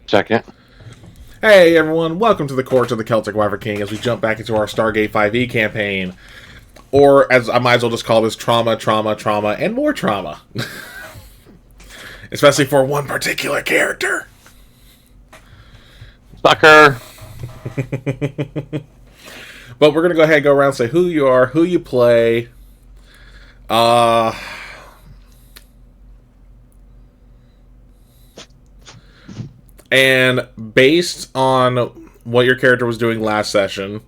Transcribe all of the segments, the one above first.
Second. Hey everyone, welcome to the Courts of the Celtic Wyvern King as we jump back into our Stargate 5e campaign. Or, as I might as well just call this, trauma, and more trauma. Especially for one particular character. Sucker! But we're going to go ahead and go around and say who you are, who you play. And based on what your character was doing last session,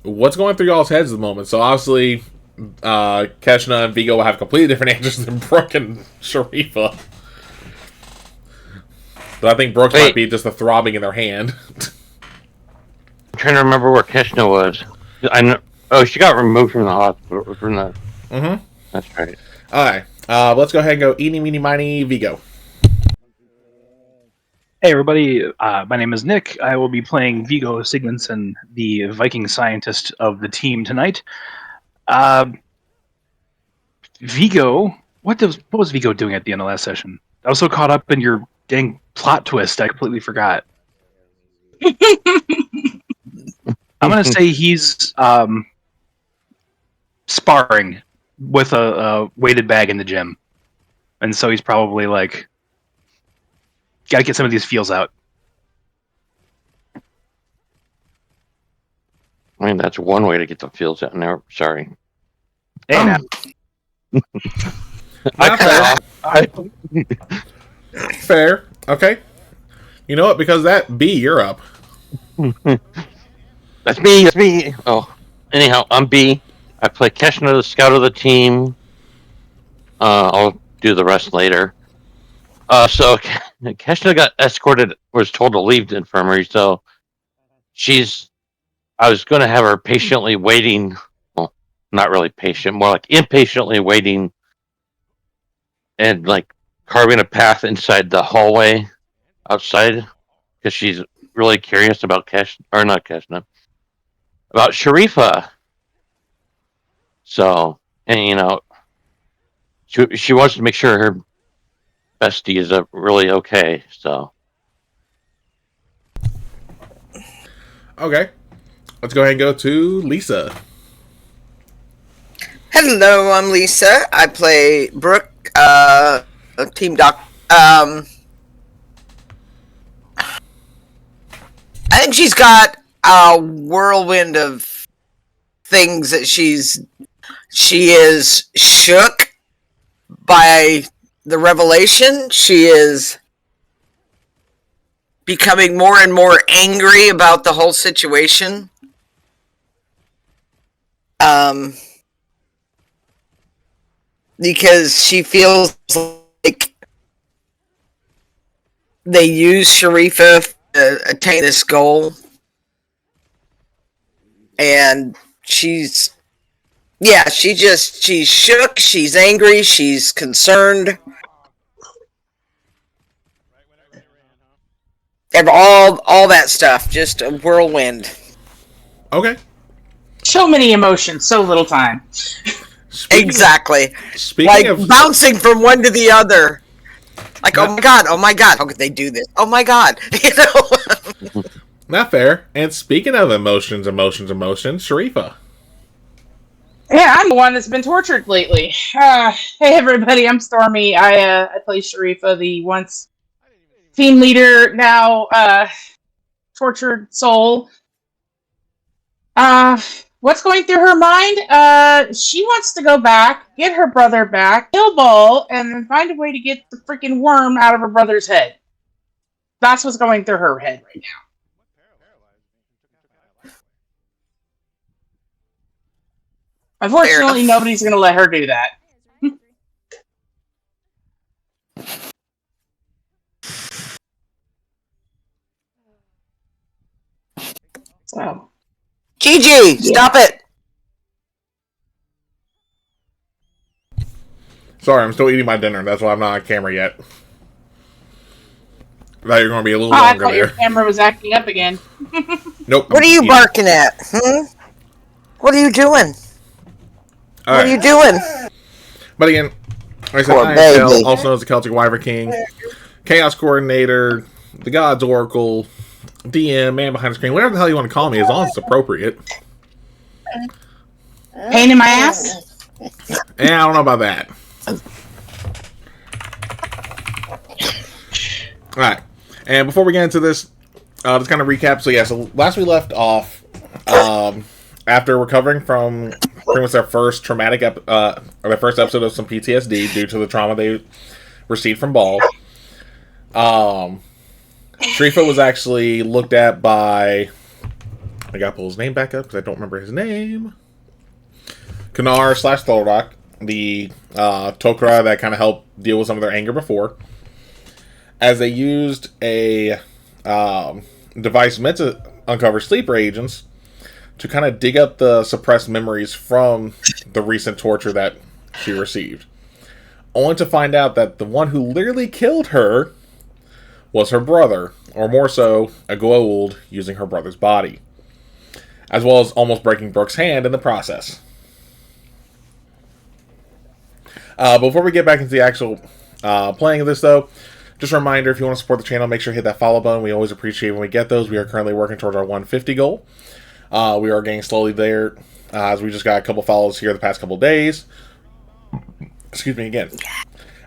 what's going through y'all's heads at the moment? So obviously, Keshna and Vigo will have completely different answers than Brooke and Sharifa. But I think Brooke's might be just the throbbing in their hand. I'm trying to remember where Keshna was. She got removed from the hospital. Mm-hmm. That's right. Alright, let's go ahead and go eeny, meeny, miny, Vigo. Hey everybody, my name is Nick. I will be playing Vigo Sigmundsson, the Viking scientist of the team tonight. Vigo, what was Vigo doing at the end of last session? I was so caught up in your dang plot twist, I completely forgot. I'm going to say he's sparring with a weighted bag in the gym. And so he's probably like, gotta get some of these feels out. I mean, that's one way to get the feels out. No, sorry. Hey, Fair. Okay. You know what? Because that B, you're up. That's me. Oh, anyhow, I'm B. I play Keshna, the scout of the team. I'll do the rest later. So Keshna got escorted, was told to leave the infirmary, so I was going to have her patiently waiting, well, not really patient, more like impatiently waiting and like carving a path inside the hallway outside because she's really curious about about Sharifa. So, and she wants to make sure her bestie is really okay, so. Okay. Let's go ahead and go to Lisa. Hello, I'm Lisa. I play Brooke, team doc. I think she's got a whirlwind of things that she is shook by the revelation. She is becoming more and more angry about the whole situation. Because she feels like they use Sharifa to attain this goal. And she's shook, she's angry, she's concerned. All that stuff, just a whirlwind. Okay. So many emotions, so little time. Exactly. Bouncing from one to the other. Like, oh my god, how could they do this? Oh my god. Not fair. And speaking of emotions, Sharifa. Yeah, I'm the one that's been tortured lately. Hey everybody, I'm Stormy. I play Sharifa, the once team leader, now tortured soul. What's going through her mind? She wants to go back, get her brother back, kill Bull, and then find a way to get the freaking worm out of her brother's head. That's what's going through her head right now. Unfortunately, nobody's going to let her do that. So. Gigi, stop it! Sorry, I'm still eating my dinner. That's why I'm not on camera yet. I thought you were going to be a little longer I thought there. Your camera was acting up again. Nope. What are you barking at? What are you doing? What are you doing? But again, like I said, I am Kel, also known as the Celtic Wyvern King. Chaos Coordinator, the Gods Oracle, DM, man behind the screen, whatever the hell you want to call me, as long as it's appropriate. Pain in my ass? Yeah, I don't know about that. Alright. And before we get into this, just kind of recap. So last we left off, after recovering from pretty much their first traumatic or their first episode of some PTSD due to the trauma they received from Ball, Sharifa was actually looked at by, I gotta pull his name back up because I don't remember his name, Kanar / Thordock, the Tok'ra that kind of helped deal with some of their anger before, as they used a device meant to uncover sleeper agents to kind of dig up the suppressed memories from the recent torture that she received. Only to find out that the one who literally killed her was her brother, or more so, a Goa'uld using her brother's body, as well as almost breaking Brooke's hand in the process. Before we get back into the actual playing of this, though, just a reminder, if you want to support the channel, make sure to hit that follow button. We always appreciate when we get those. We are currently working towards our 150 goal. We are getting slowly there, as we just got a couple follows here the past couple days. Excuse me again.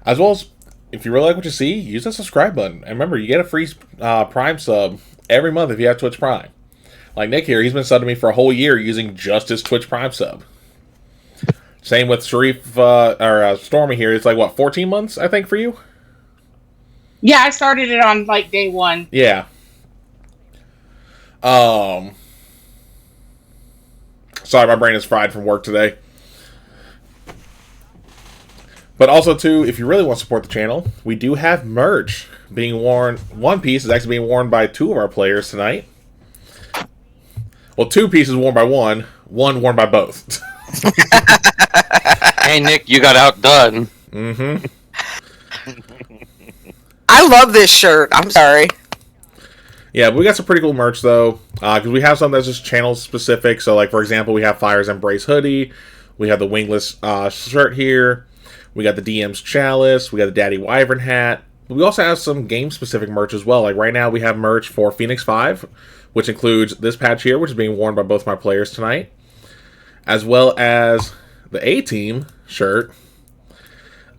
As well as, if you really like what you see, use the subscribe button. And remember, you get a free Prime sub every month if you have Twitch Prime. Like Nick here, he's been subbing me for a whole year using just his Twitch Prime sub. Same with Sharif, or Stormy here. It's like, what, 14 months, I think, for you? Yeah, I started it on, like, day one. Yeah. Sorry, my brain is fried from work today. But also, too, if you really want to support the channel, we do have merch being worn. One piece is actually being worn by 2 of our players tonight. Well, 2 pieces worn by one worn by both. Hey, Nick, you got outdone. Mm-hmm. I love this shirt. I'm sorry. Yeah, but we got some pretty cool merch, though, because we have some that's just channel-specific. So, like, for example, we have Fire's Embrace hoodie. We have the Wingless shirt here. We got the DM's Chalice. We got the Daddy Wyvern hat. But we also have some game-specific merch as well. Like, right now, we have merch for Phoenix 5, which includes this patch here, which is being worn by both my players tonight, as well as the A-Team shirt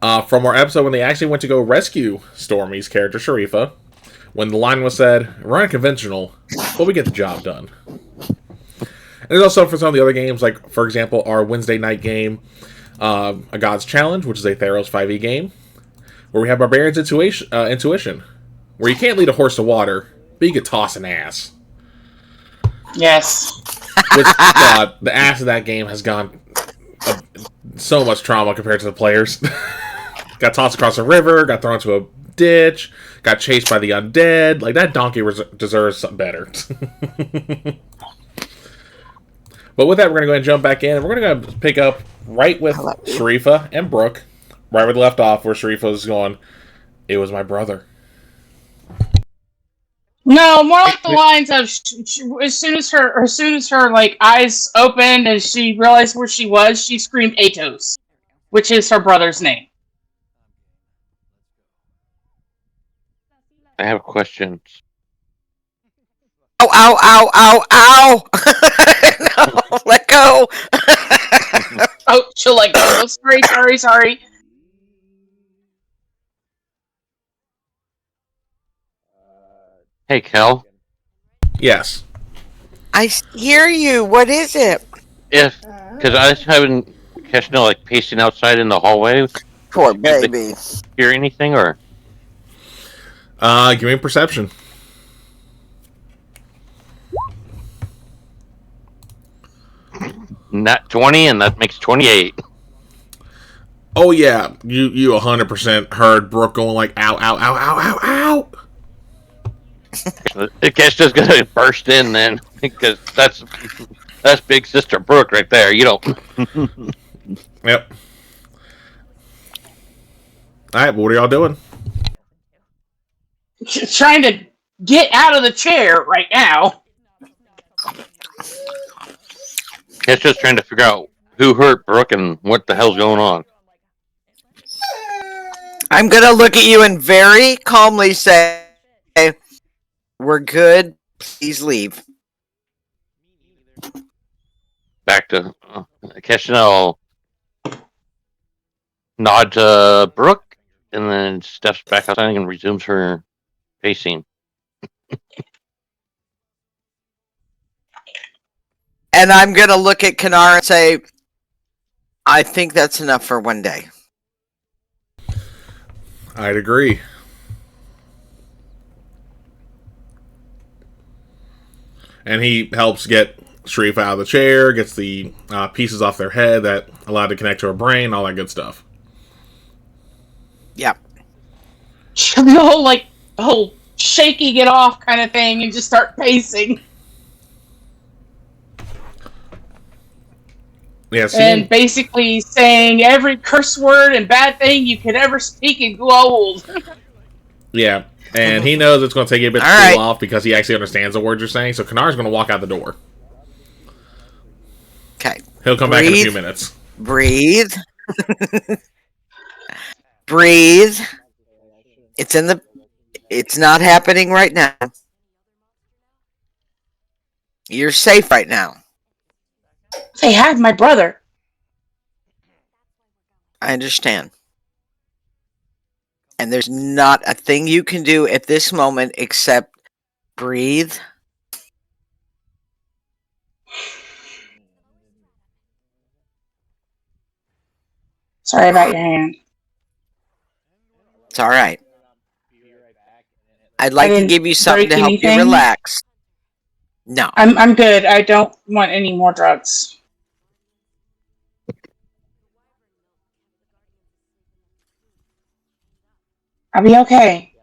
from our episode when they actually went to go rescue Stormy's character, Sharifa, when the line was said, "We're unconventional, but we get the job done." And there's also for some of the other games, like, for example, our Wednesday night game, A God's Challenge, which is a Theros 5e game, where we have Barbarian's Intuition, where you can't lead a horse to water, but you can toss an ass. Yes. Which, the ass of that game has gone so much trauma compared to the players. Got tossed across a river, got thrown into a ditch, got chased by the undead. Like, that donkey deserves something better. But with that, we're going to go ahead and jump back in, and we're going to pick up right with Sharifa and Brooke, right where they left off, where Sharifa was going, "It was my brother." No, more like the lines of as soon as her like eyes opened and she realized where she was, she screamed Atos, which is her brother's name. I have questions. Ow, ow, ow, ow, ow! No, let go! Oh, she'll let go. Oh, sorry. Hey, Kel. Yes. I hear you. What is it? Because I just haven't catch no like pacing outside in the hallway. Poor baby. Hear anything or? Give me a perception. Not 20, and that makes 28. Oh yeah, you 100% heard Brooke going like, "Ow, ow, ow, ow, ow, ow." The cat's just gonna burst in then, because that's Big Sister Brooke right there. You don't. Yep. All right, but what are y'all doing? She's trying to get out of the chair right now. Cat's just trying to figure out who hurt Brooke and what the hell's going on. I'm gonna look at you and very calmly say, "We're good. Please leave." Back to Keshna will nod to Brooke, and then steps back outside and resumes her pacing. And I'm gonna look at Kanara and say, "I think that's enough for one day." I'd agree. And he helps get Sharif out of the chair, gets the pieces off their head that allowed to connect to her brain, all that good stuff. Yep. The whole shaking it off kind of thing and just start pacing. Yeah, And basically saying every curse word and bad thing you could ever speak in gold. Yeah, and he knows it's going to take you a bit to All cool right. off because he actually understands the words you're saying. So Kanar's going to walk out the door. Okay. He'll come back in a few Breathe. minutes. Breathe. Breathe. It's not happening right now. You're safe right now. They had my brother. I understand. And there's not a thing you can do at this moment except breathe. Sorry about your hand. It's all right. I'd like to give you something to help anything? you relax. No. I'm good. I don't want any more drugs. I'll be okay.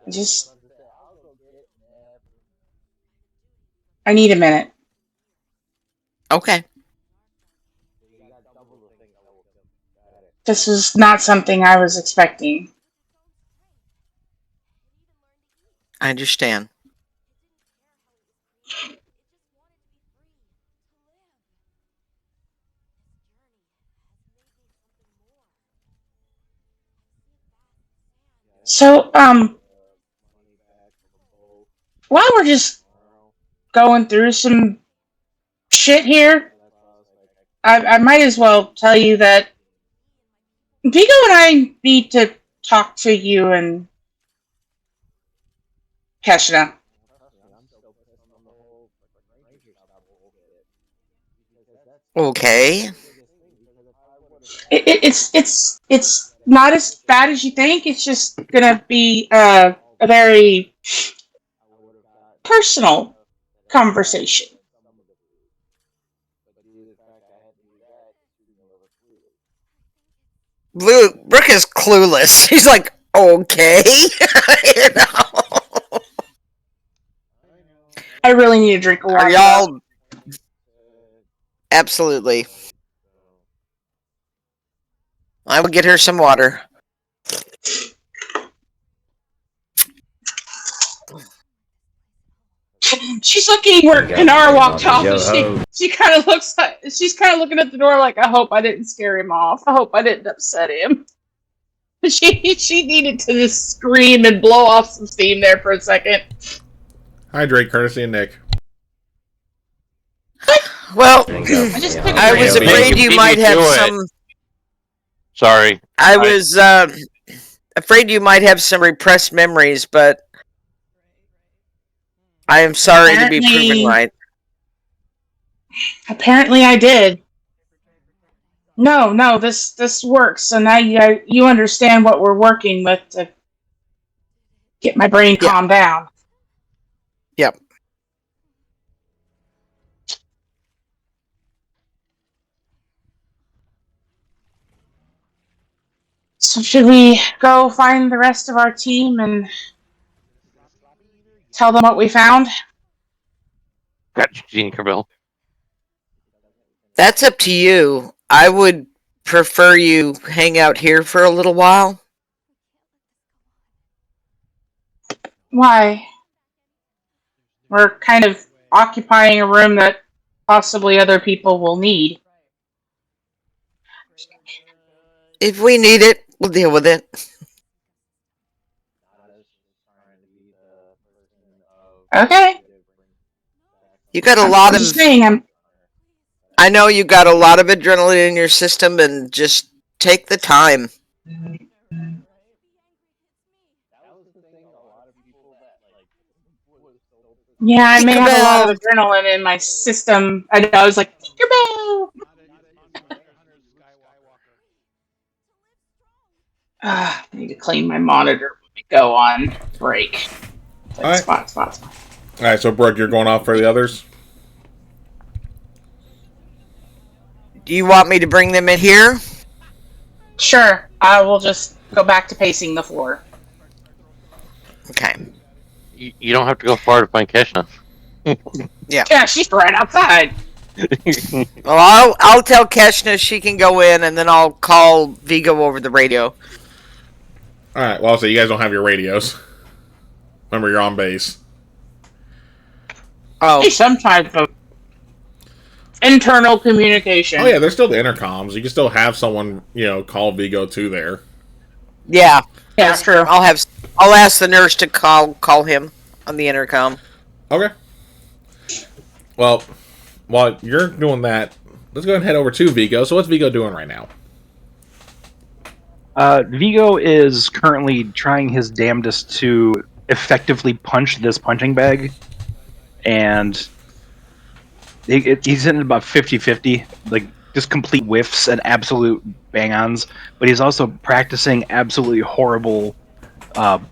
I need a minute. Okay. This is not something I was expecting. I understand. So, while we're just going through some shit here, I might as well tell you that Vigo and I need to talk to you and Keshna. Okay. It's not as bad as you think. It's just gonna be a very personal conversation. Brooke is clueless. She's like, okay. You know? I really need a drink of water. Are y'all? Absolutely. I will get her some water. She's looking where Kanara walked off, and she kind of looks like she's kind of looking at the door like, I hope I didn't scare him off. I hope I didn't upset him. She needed to just scream and blow off some steam there for a second. Hydrate, courtesy of Nick. Well, I was afraid you might have some. Sorry. I was afraid you might have some repressed memories, but I am sorry to be proven right. Apparently, I did. No, this works. So now you understand what we're working with to get my brain calmed down. Yep. So should we go find the rest of our team and tell them what we found? Got you, Gene Cabell. That's up to you. I would prefer you hang out here for a little while. Why? We're kind of occupying a room that possibly other people will need. If we need it, we'll deal with it. Okay. You got a I'm lot of. just saying. I know you got a lot of adrenaline in your system, and just take the time. Yeah, I may have a lot Tinkerbell. of adrenaline in my system. I know. I was like, Tinkerbell. I need to clean my monitor when we go on break. All right. Spot. All right, so Brooke, you're going off for the others? Do you want me to bring them in here? Sure. I will just go back to pacing the floor. Okay. You don't have to go far to find Keshna. Yeah, she's right outside. Well, I'll tell Keshna she can go in, and then I'll call Vigo over the radio. All right. Well, I'll say you guys don't have your radios. Remember, you're on base. Oh, Some type of internal communication. Oh yeah, there's still the intercoms. You can still have someone, call Vigo to there. yeah. Yeah, true. I'll ask the nurse to call him on the intercom. Okay. Well, while you're doing that, let's go ahead and head over to Vigo. So what's Vigo doing right now? Vigo is currently trying his damnedest to effectively punch this punching bag, and he's in about 50-50, like just complete whiffs and absolute bang-ons, but he's also practicing absolutely horrible, not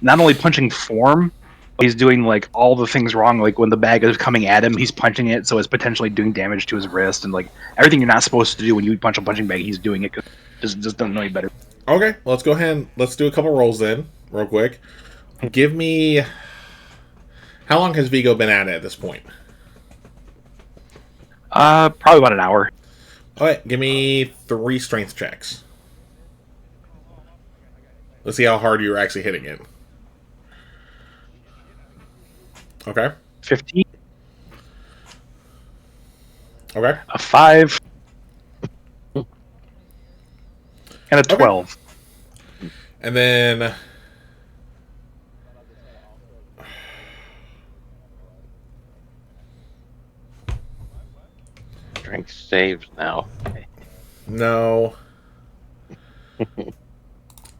only punching form, but he's doing like all the things wrong, like when the bag is coming at him, he's punching it, so it's potentially doing damage to his wrist, and like everything you're not supposed to do when you punch a punching bag, he's doing it, just doesn't know any better. Okay, let's go ahead and let's do a couple rolls then, real quick. Give me... How long has Vigo been at it at this point? Probably about an hour. Alright, give me 3 strength checks. Let's see how hard you're actually hitting it. Okay. 15. Okay. A 5. And a 12. Okay. And then... Drink saves now. No.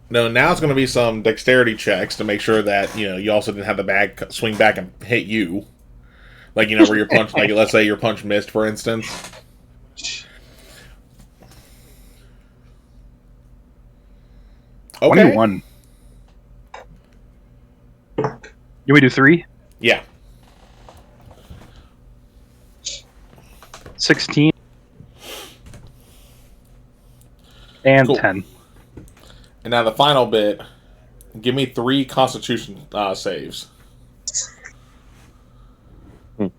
No, now it's going to be some dexterity checks to make sure that, you also didn't have the bag swing back and hit you. Like, where your punch, like, let's say your punch missed, for instance. Okay. 21. You want me to do 3? Yeah. 16. And Cool. 10. And now the final bit, give me 3 Constitution saves. 10.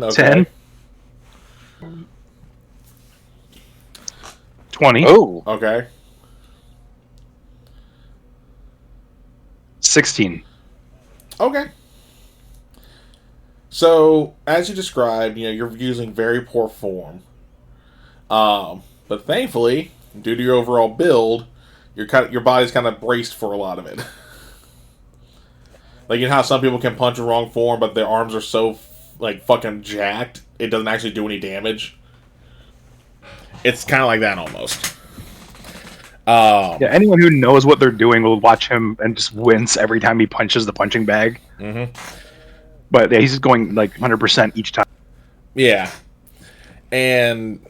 Okay. 10. 20. Oh, Okay. 16. Okay. So, as you described, you're using very poor form. But thankfully, due to your overall build, your body's kind of braced for a lot of it. Like, how some people can punch in wrong form, but their arms are so, fucking jacked, it doesn't actually do any damage. It's kind of like that, almost. Yeah, anyone who knows what they're doing will watch him and just wince every time he punches the punching bag. Mm-hmm. But yeah, he's just going, 100% each time. Yeah. And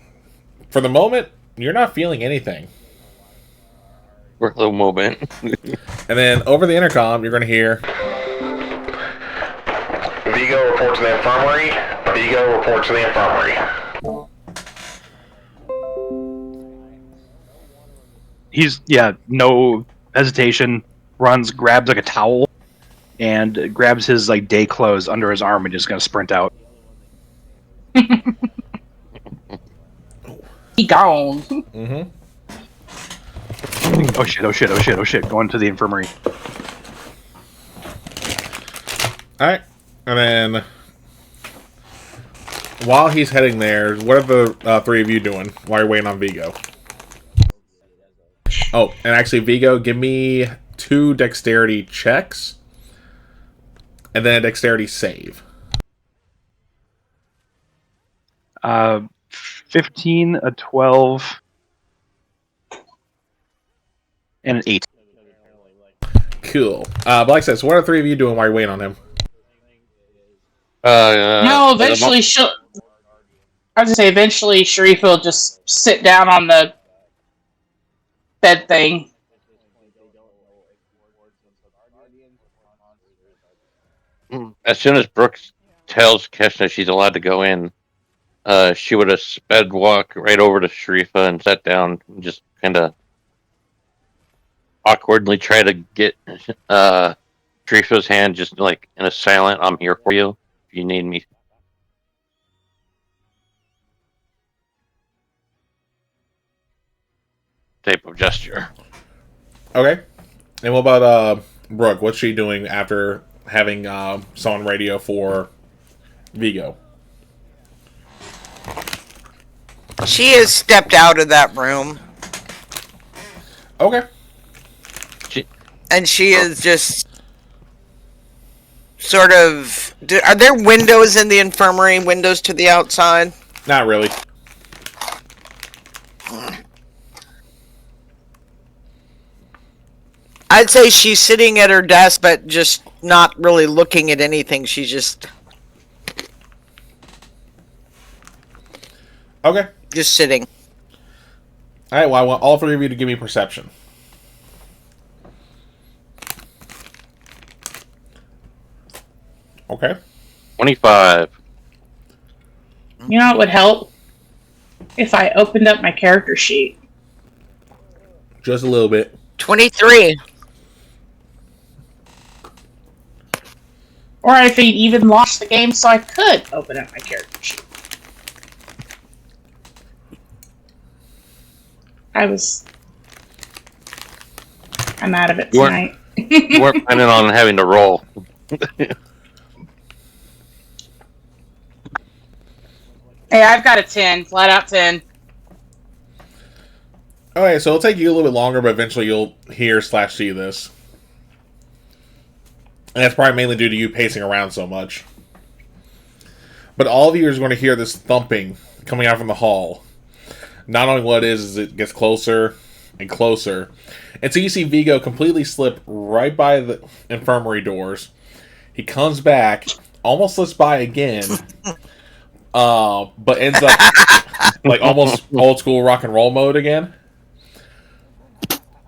for the moment, you're not feeling anything. for a little moment. And then over the intercom, you're going to hear... Vigo report to the infirmary. Vigo report to the infirmary. He's, no hesitation, runs, grabs a towel, and grabs his day clothes under his arm and just gonna sprint out. He gone. Mm-hmm. Oh shit, going to the infirmary. Alright. And then... while he's heading there, what are the three of you doing while you're waiting on Vigo? Oh, and actually, Vigo, give me 2 dexterity checks. and then a dexterity save. 15, a 12, and an 8. Cool. But like I said, so what are the three of you doing while you're waiting on him? No, eventually she'll. I was gonna say, eventually Sharif will just sit down on the bed thing. As soon as Brooks tells Keshna she's allowed to go in, she would have sped walk right over to Sharifa and sat down and just kind of awkwardly try to get Sharifa's hand just like in a silent, I'm here for you if you need me type of gesture. Okay. And what about Brooke? What's she doing after having someone radio for Vigo? She has stepped out of that room. Okay. And she is just sort of... Are there windows in the infirmary? Windows to the outside? Not really. I'd say she's sitting at her desk, but just not really looking at anything. She's just... Okay. Just sitting. Alright, well, I want all three of you to give me perception. Okay. 25. You know what would help? If I opened up my character sheet. Just a little bit. 23. Or if he'd even launched the game so I could open up my character sheet. I'm out of it tonight. You weren't planning on having to roll. Hey, I've got a 10. Flat out 10. Okay, so it'll take you a little bit longer, but eventually you'll hear/see this. And that's probably mainly due to you pacing around so much. But all of you are going to hear this thumping coming out from the hall. Not only what it is it gets closer and closer. And so you see Vigo completely slip right by the infirmary doors. He comes back, almost slips by again, but ends up like almost old school rock and roll mode again.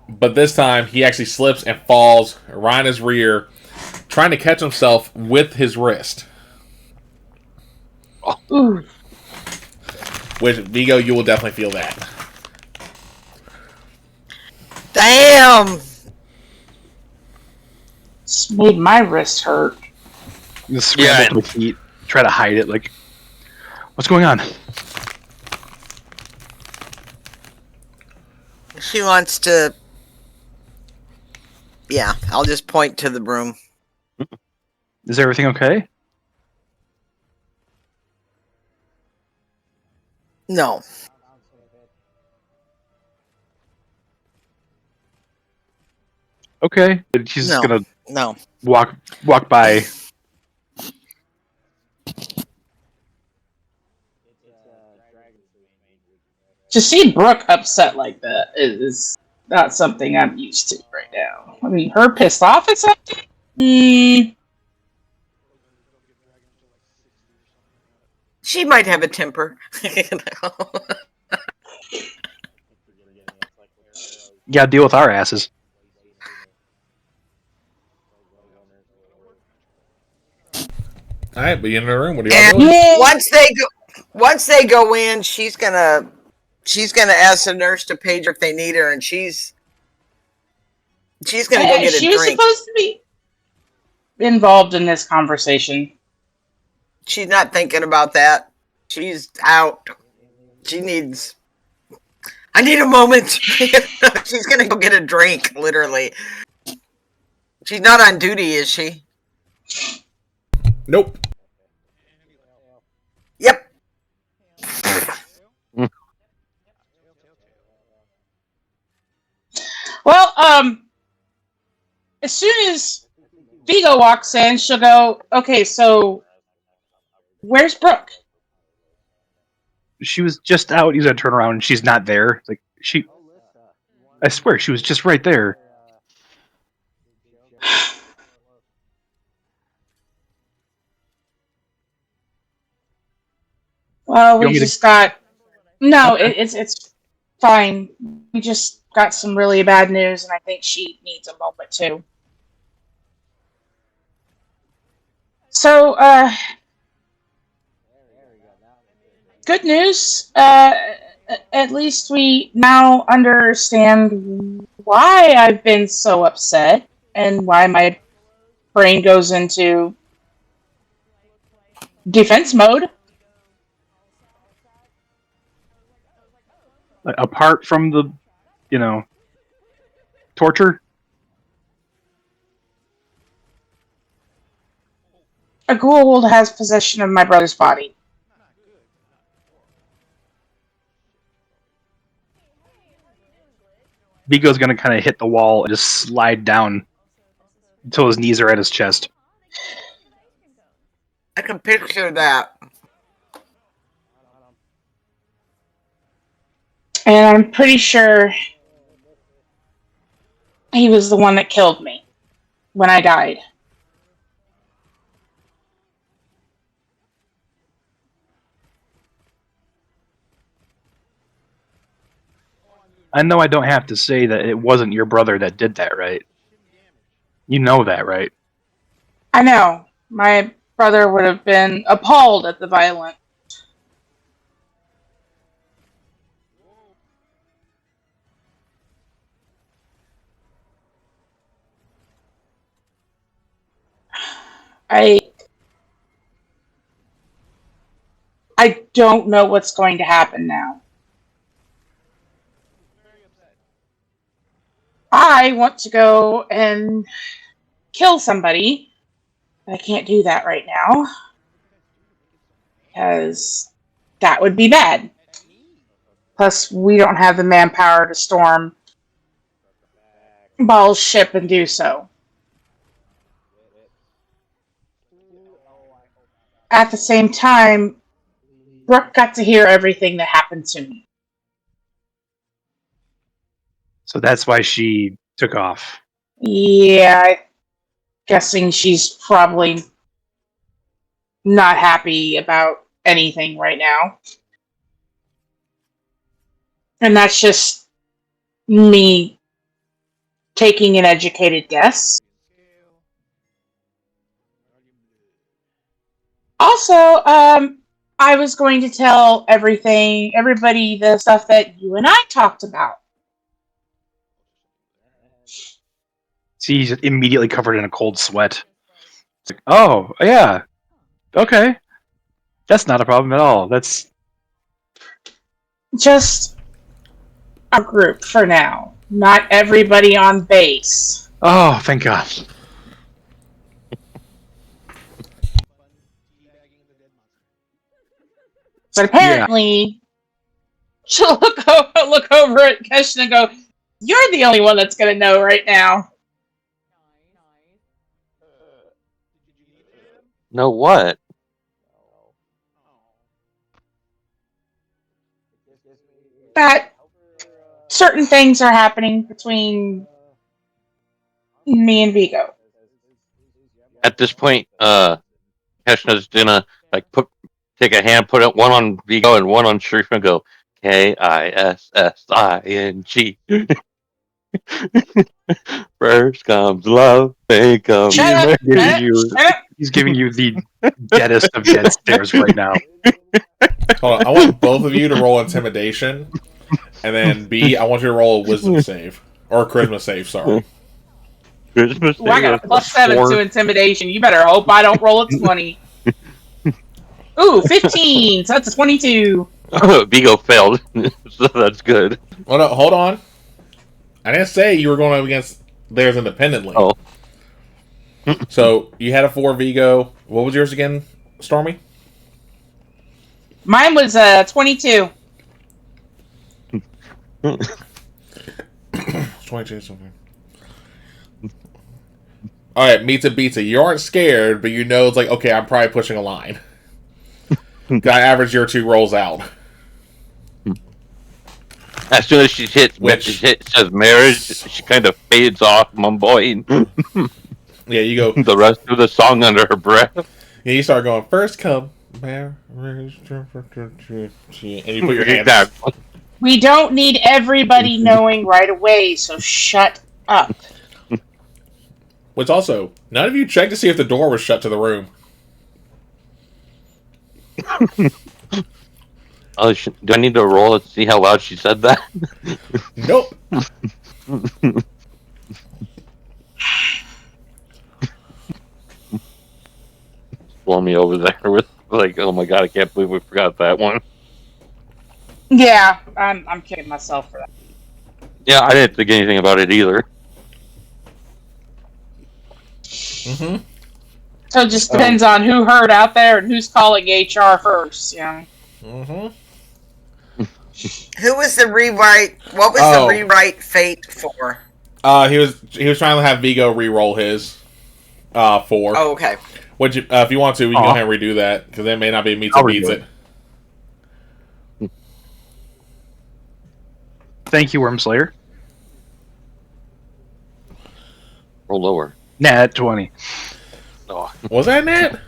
But this time, he actually slips and falls right in his rear, trying to catch himself with his wrist. Ooh. Which, Vigo, you will definitely feel that. Damn! This made my wrist hurt. You scramble to my feet, try to hide it, like, what's going on? She wants to... Yeah, I'll just point to the room. Is everything okay? No. Okay. She's just gonna walk by. To see Brooke upset like that is not something I'm used to right now. I mean, her pissed off at something? She might have a temper. You gotta deal with our asses. Alright, but you're in the room. What are y'all And doing? once they go in, she's gonna ask the nurse to page her if they need her, and she's gonna go get a she drink. was supposed to be involved in this conversation. She's not thinking about that. She's out. She needs... I need a moment. She's gonna go get a drink, literally. She's not on duty, is she? Nope. Yep. Well, as soon as Vigo walks in, she'll go, okay, so where's Brooke? She was just out. He's gonna turn around and she's not there. Like I swear she was just right there. Well, You we want me to- just got no. Okay. It's fine. We just got some really bad news, and I think she needs a moment too. So, good news. At least we now understand why I've been so upset and why my brain goes into defense mode. Apart from the, torture. A Gould has possession of my brother's body. Vigo's gonna kind of hit the wall and just slide down until his knees are at his chest. I can picture that. And I'm pretty sure he was the one that killed me when I died. I know I don't have to say that it wasn't your brother that did that, right? You know that, right? I know. My brother would have been appalled at the violence. I don't know what's going to happen now. I want to go and kill somebody. I can't do that right now because that would be bad. Plus, we don't have the manpower to storm Ball's ship and do so. At the same time, Brooke got to hear everything that happened to me. So that's why she took off. Yeah, I'm guessing she's probably not happy about anything right now. And that's just me taking an educated guess. Also, I was going to tell everybody the stuff that you and I talked about. See, he's immediately covered in a cold sweat. It's like, oh, yeah. Okay. That's not a problem at all. That's Just our group for now. Not everybody on base. oh, thank God. But apparently, she'll look over at Keshin and go, "You're the only one that's going to know right now." Know what? That certain things are happening between me and Vigo. At this point, Keshna's gonna like take a hand, put it one on Vigo and one on Sharif, and go KISSING. First comes love, then comes Shut up! He's giving you the deadest of dead stares right now. Hold on, I want both of you to roll intimidation, and then B, I want you to roll a wisdom save or a charisma save. Sorry. Christmas. Well, I got a +7 to intimidation. You better hope I don't roll a 20. Ooh, 15. So that's a 22. Vigo failed, so that's good. Well, no, hold on. I didn't say you were going up against theirs independently. Oh. So you had a 4 Vigo. What was yours again, Stormy? Mine was 22. 22 something. Alright, Mita Bita, you aren't scared, but you know it's like, okay, I'm probably pushing a line. I average your 2 rolls out. As soon as she says marriage, she kind of fades off, mumbling Yeah, you go. the rest of the song under her breath. Yeah, you start going, first come, marriage, and you put your hands. Exactly. We don't need everybody knowing right away, so shut up. Which also, none of you checked to see if the door was shut to the room. Oh, do I need to roll to see how loud she said that? Nope. Blow me over there with like, oh my god, I can't believe we forgot that one. Yeah, I'm kicking myself for that. Yeah, I didn't think anything about it either. Mm-hmm. So it just depends on who heard out there and who's calling HR first, yeah. Mm-hmm. Who was the rewrite? What was the rewrite fate for? He was trying to have Vigo re-roll his 4. Oh, okay. Which, if you want to, we can go ahead and redo that, because it may not be Mita beats it. Thank you, Wormslayer. Roll lower. Nat 20. Oh, Was that Nat?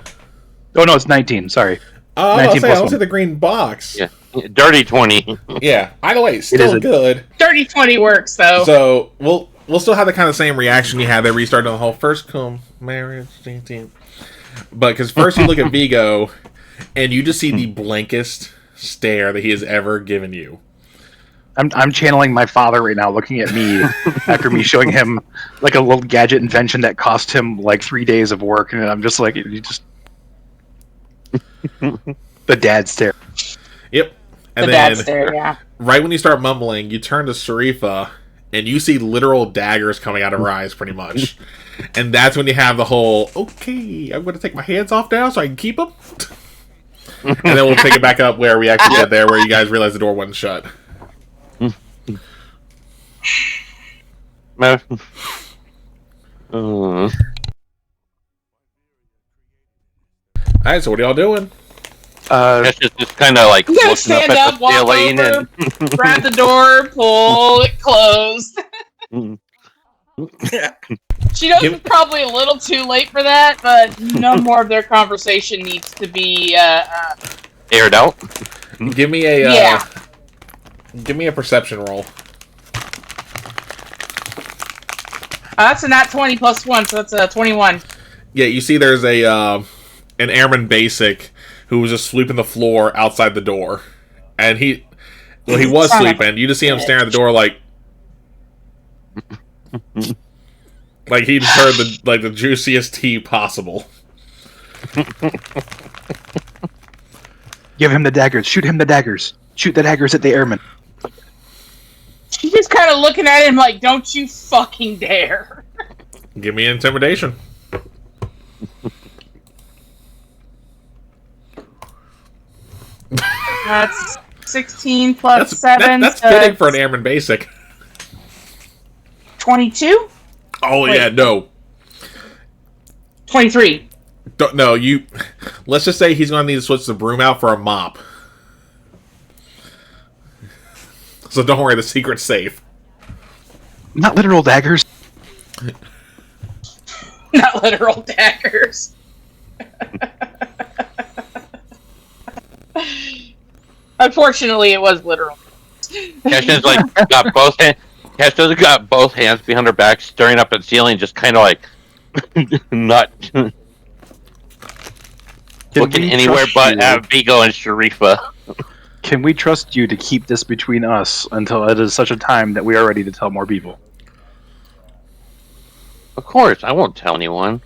Oh no, it's 19. Sorry. Oh, 19 I plus don't 1. see the green box. yeah. Dirty 20. Yeah. Either way, still a- good. Dirty 20 works, though. So we'll still have the kind of same reaction you had there restarting the whole first come marriage. But because first you look at Vigo, and you just see the blankest stare that he has ever given you. I'm channeling my father right now, looking at me after me showing him like a little gadget invention that cost him like 3 days of work, and I'm just like, you just the dad stare. Yep. And the then dad's there, yeah. right when you start mumbling, you turn to Sharifa, and you see literal daggers coming out of her eyes, pretty much. And that's when you have the whole, okay, I'm going to take my hands off now so I can keep them. And then we'll take it back up where we actually did there, where you guys realized the door wasn't shut. Alright, so what are y'all doing? That's just kind of like You gotta looking stand at up, the walk ceiling over, grab the door, pull it closed. She knows it's probably a little too late for that, but no more of their conversation needs to be aired out. Give me a yeah. give me a perception roll. That's a nat 20 plus 1, so that's a 21. Yeah, you see there's a an airman basic who was just sweeping the floor outside the door. And he was sleeping. You just see him staring at the door like like he just heard the juiciest tea possible. Give him the daggers. Shoot him the daggers. Shoot the daggers at the airman. She's just kind of looking at him like, don't you fucking dare. Give me intimidation. That's 16 plus 7. That's so fitting for an airman basic. 22? Oh, Wait. yeah, no. 23. No, you... Let's just say he's going to need to switch the broom out for a mop. So don't worry, the secret's safe. Not literal daggers. Not literal daggers. Unfortunately, it was literal. Keshna's like got both hands. Keshna's got both hands behind her back, staring up at the ceiling, just kind of like not looking anywhere but at Vigo and Sharifa. Can we trust you to keep this between us until it is such a time that we are ready to tell more people? Of course, I won't tell anyone.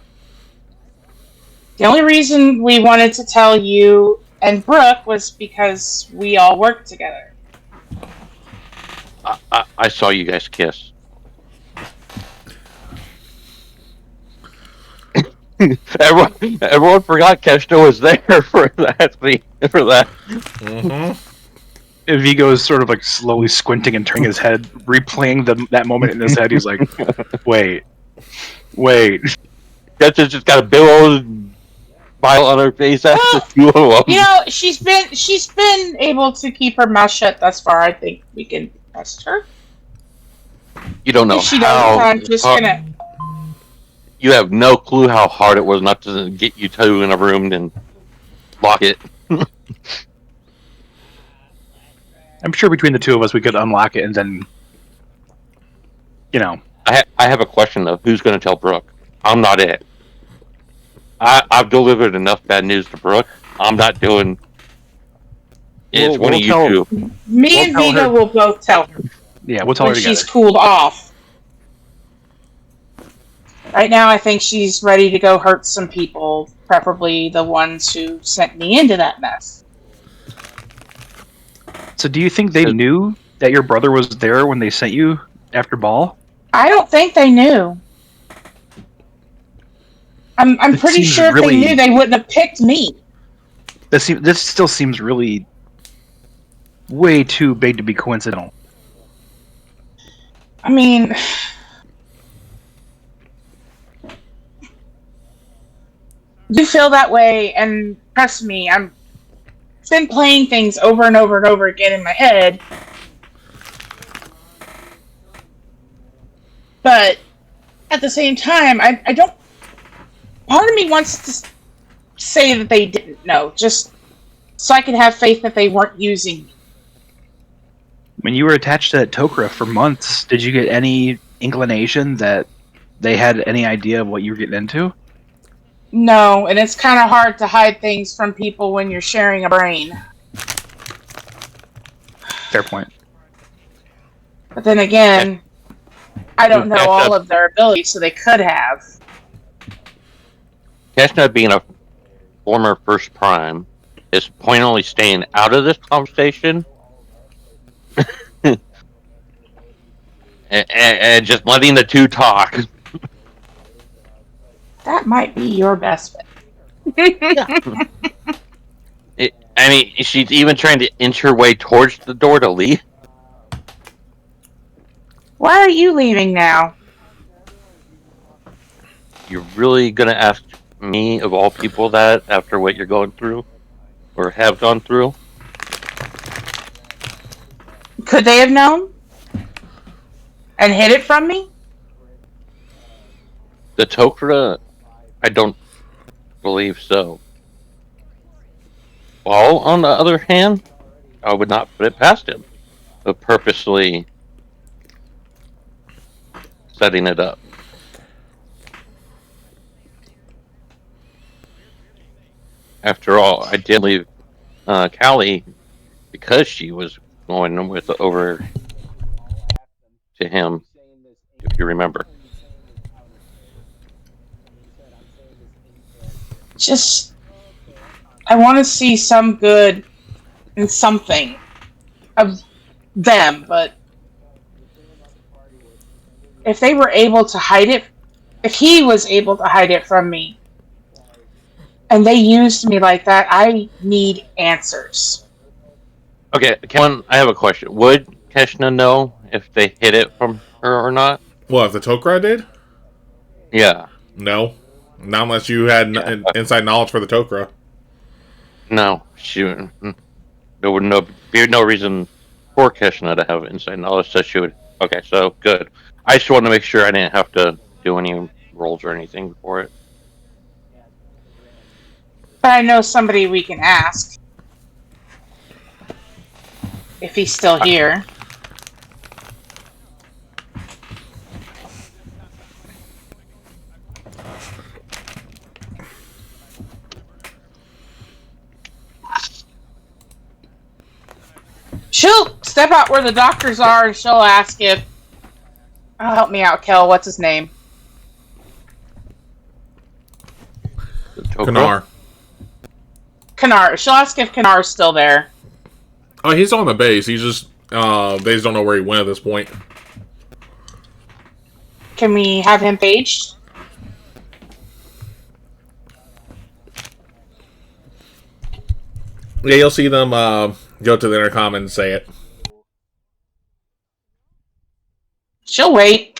The only reason we wanted to tell you and Brooke was because we all work together. I saw you guys kiss. Everyone forgot Keshna was there for that. Mm-hmm. Vigo is sort of like slowly squinting and turning his head, replaying that moment in his head. He's like, wait. Jessica's just got a big old smile on her face. That's the Well, two of you them. know, she's been able to keep her mouth shut thus far. I think we can trust her. You don't know If she doesn't, how. I'm just gonna. You have no clue how hard it was not to get you two in a room and lock it. I'm sure between the two of us, we could unlock it and then, you know. I have a question though. Who's going to tell Brooke? I'm not it. I've delivered enough bad news to Brooke. I'm not doing. It's one of you two. Me We'll and tell Vito her. will both tell her Yeah, we'll tell when her together. she's cooled off. Right now, I think she's ready to go hurt some people, preferably the ones who sent me into that mess. So, do you think they So- knew that your brother was there when they sent you after ball? I don't think they knew. I'm It pretty seems sure if really- they knew, they wouldn't have picked me. This still seems really way too big to be coincidental. I mean, you feel that way, and trust me, I'm been playing things over and over and over again in my head. But at the same time, I don't. Part of me wants to say that they didn't know, just so I could have faith that they weren't using me. When you were attached to that Tok'ra for months, did you get any inclination that they had any idea of what you were getting into? No, and it's kind of hard to hide things from people when you're sharing a brain. Fair point. But then again, I don't know all of their abilities, so they could have. Chestnut being a former First Prime is pointedly staying out of this conversation and just letting the two talk. That might be your best bet. I mean, she's even trying to inch her way towards the door to leave. Why are you leaving now? You're really gonna ask me, of all people, that after what you're going through or have gone through? Could they have known? And hid it from me? The Tok'ra, I don't believe so. Well, on the other hand, I would not put it past him of purposely setting it up. After all, I did leave Callie because she was going with over to him, if you remember. Just, I want to see some good in something of them, but if they were able to hide it, if he was able to hide it from me, and they used me like that, I need answers. Okay, Kellen, I have a question. Would Keshna know if they hid it from her or not? Well, if the Tok'ra did? Yeah. No. Not unless you had inside knowledge for the Tok'ra. No, there would be no reason for Keshna to have inside knowledge, so she would. Okay, so good. I just wanted to make sure I didn't have to do any rolls or anything for it. But I know somebody we can ask. If he's still here. She'll step out where the doctors are and she'll ask if... Oh, help me out, Kel. What's his name? Kanar. Kanar. She'll ask if Kanar's still there. Oh, he's on the base. He's just... they just don't know where he went at this point. Can we have him paged? Yeah, you'll see them go to the intercom and say it. She'll wait.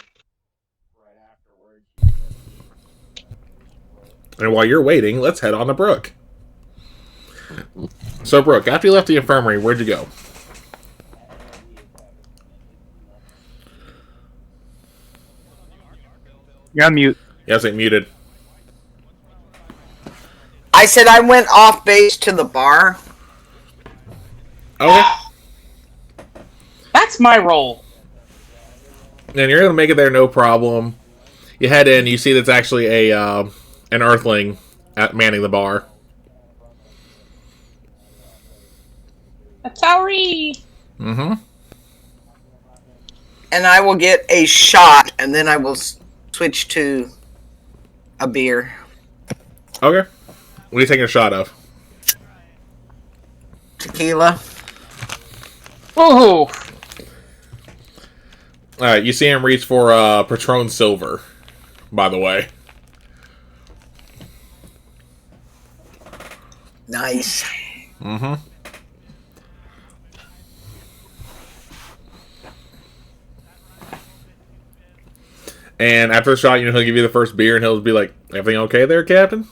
And while you're waiting, let's head on to Brooke. So, Brooke, after you left the infirmary, where'd you go? You're on mute. Yes, it muted. I said I went off base to the bar. Okay. That's my role. And you're gonna make it there, no problem. You head in, you see that's actually an Earthling manning the bar. A Tauri. Mm-hmm. And I will get a shot, and then I will switch to a beer. Okay. What are you taking a shot of? Tequila. Oh, Alright, you see him reach for Patron Silver, by the way. Nice. Mm-hmm. And after the shot, he'll give you the first beer, and he'll be like, "Everything okay there, Captain?"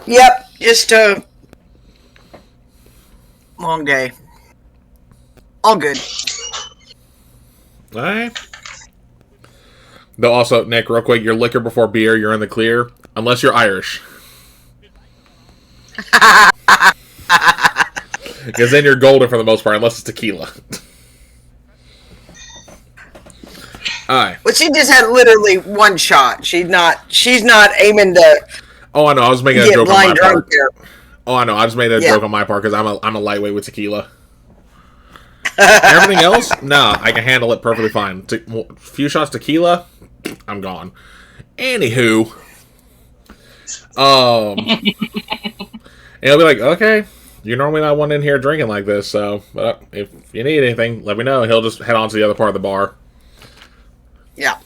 Yep, just a long day. All good. Alright. Though also, Nick, real quick, your liquor before beer, you're in the clear. Unless you're Irish. Because then you're golden for the most part, unless it's tequila. Alright. Well, she just had literally one shot. She's not aiming to Oh, I know. I was making a get joke on my blind drunk part. there. Oh, I know. I just made a Yeah. joke on my part because I'm a lightweight with tequila. Everything else, nah, I can handle it perfectly fine. Few shots tequila, I'm gone. Anywho, and he'll be like, "Okay, you're normally not one in here drinking like this, so but if you need anything, let me know." He'll just head on to the other part of the bar. Yeah.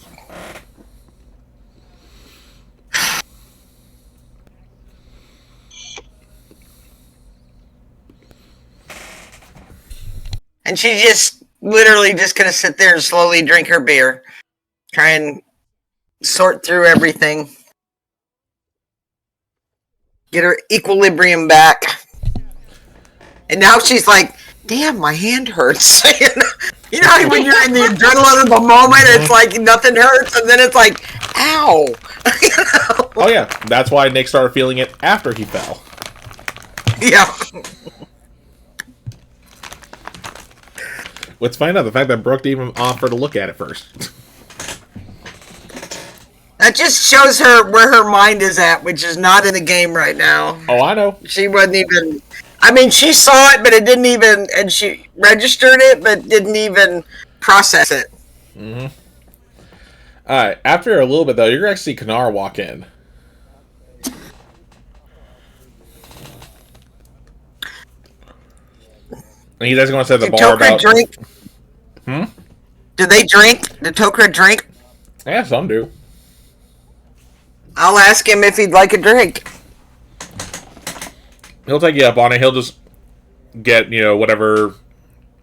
And she's just literally just gonna sit there and slowly drink her beer. Try and sort through everything. Get her equilibrium back. And now she's like, damn, my hand hurts. You know how when you're in the adrenaline of the moment, it's like nothing hurts, and then it's like, ow. You know? Oh yeah, that's why Nick started feeling it after he fell. Yeah. Let's find out the fact that Brooke didn't even offer to look at it first. That just shows her where her mind is at, which is not in the game right now. Oh, I know. She wasn't even. I mean, she saw it, but it didn't even. And she registered it, but didn't even process it. Mm-hmm. Alright, after a little bit, though, you're going to see Kanar walk in. And he doesn't want to say the Did bar Tokra about... drink? Hmm? Do they drink? Did Tokra drink? Yeah, some do. I'll ask him if he'd like a drink. He'll take you up on it. He'll just get, whatever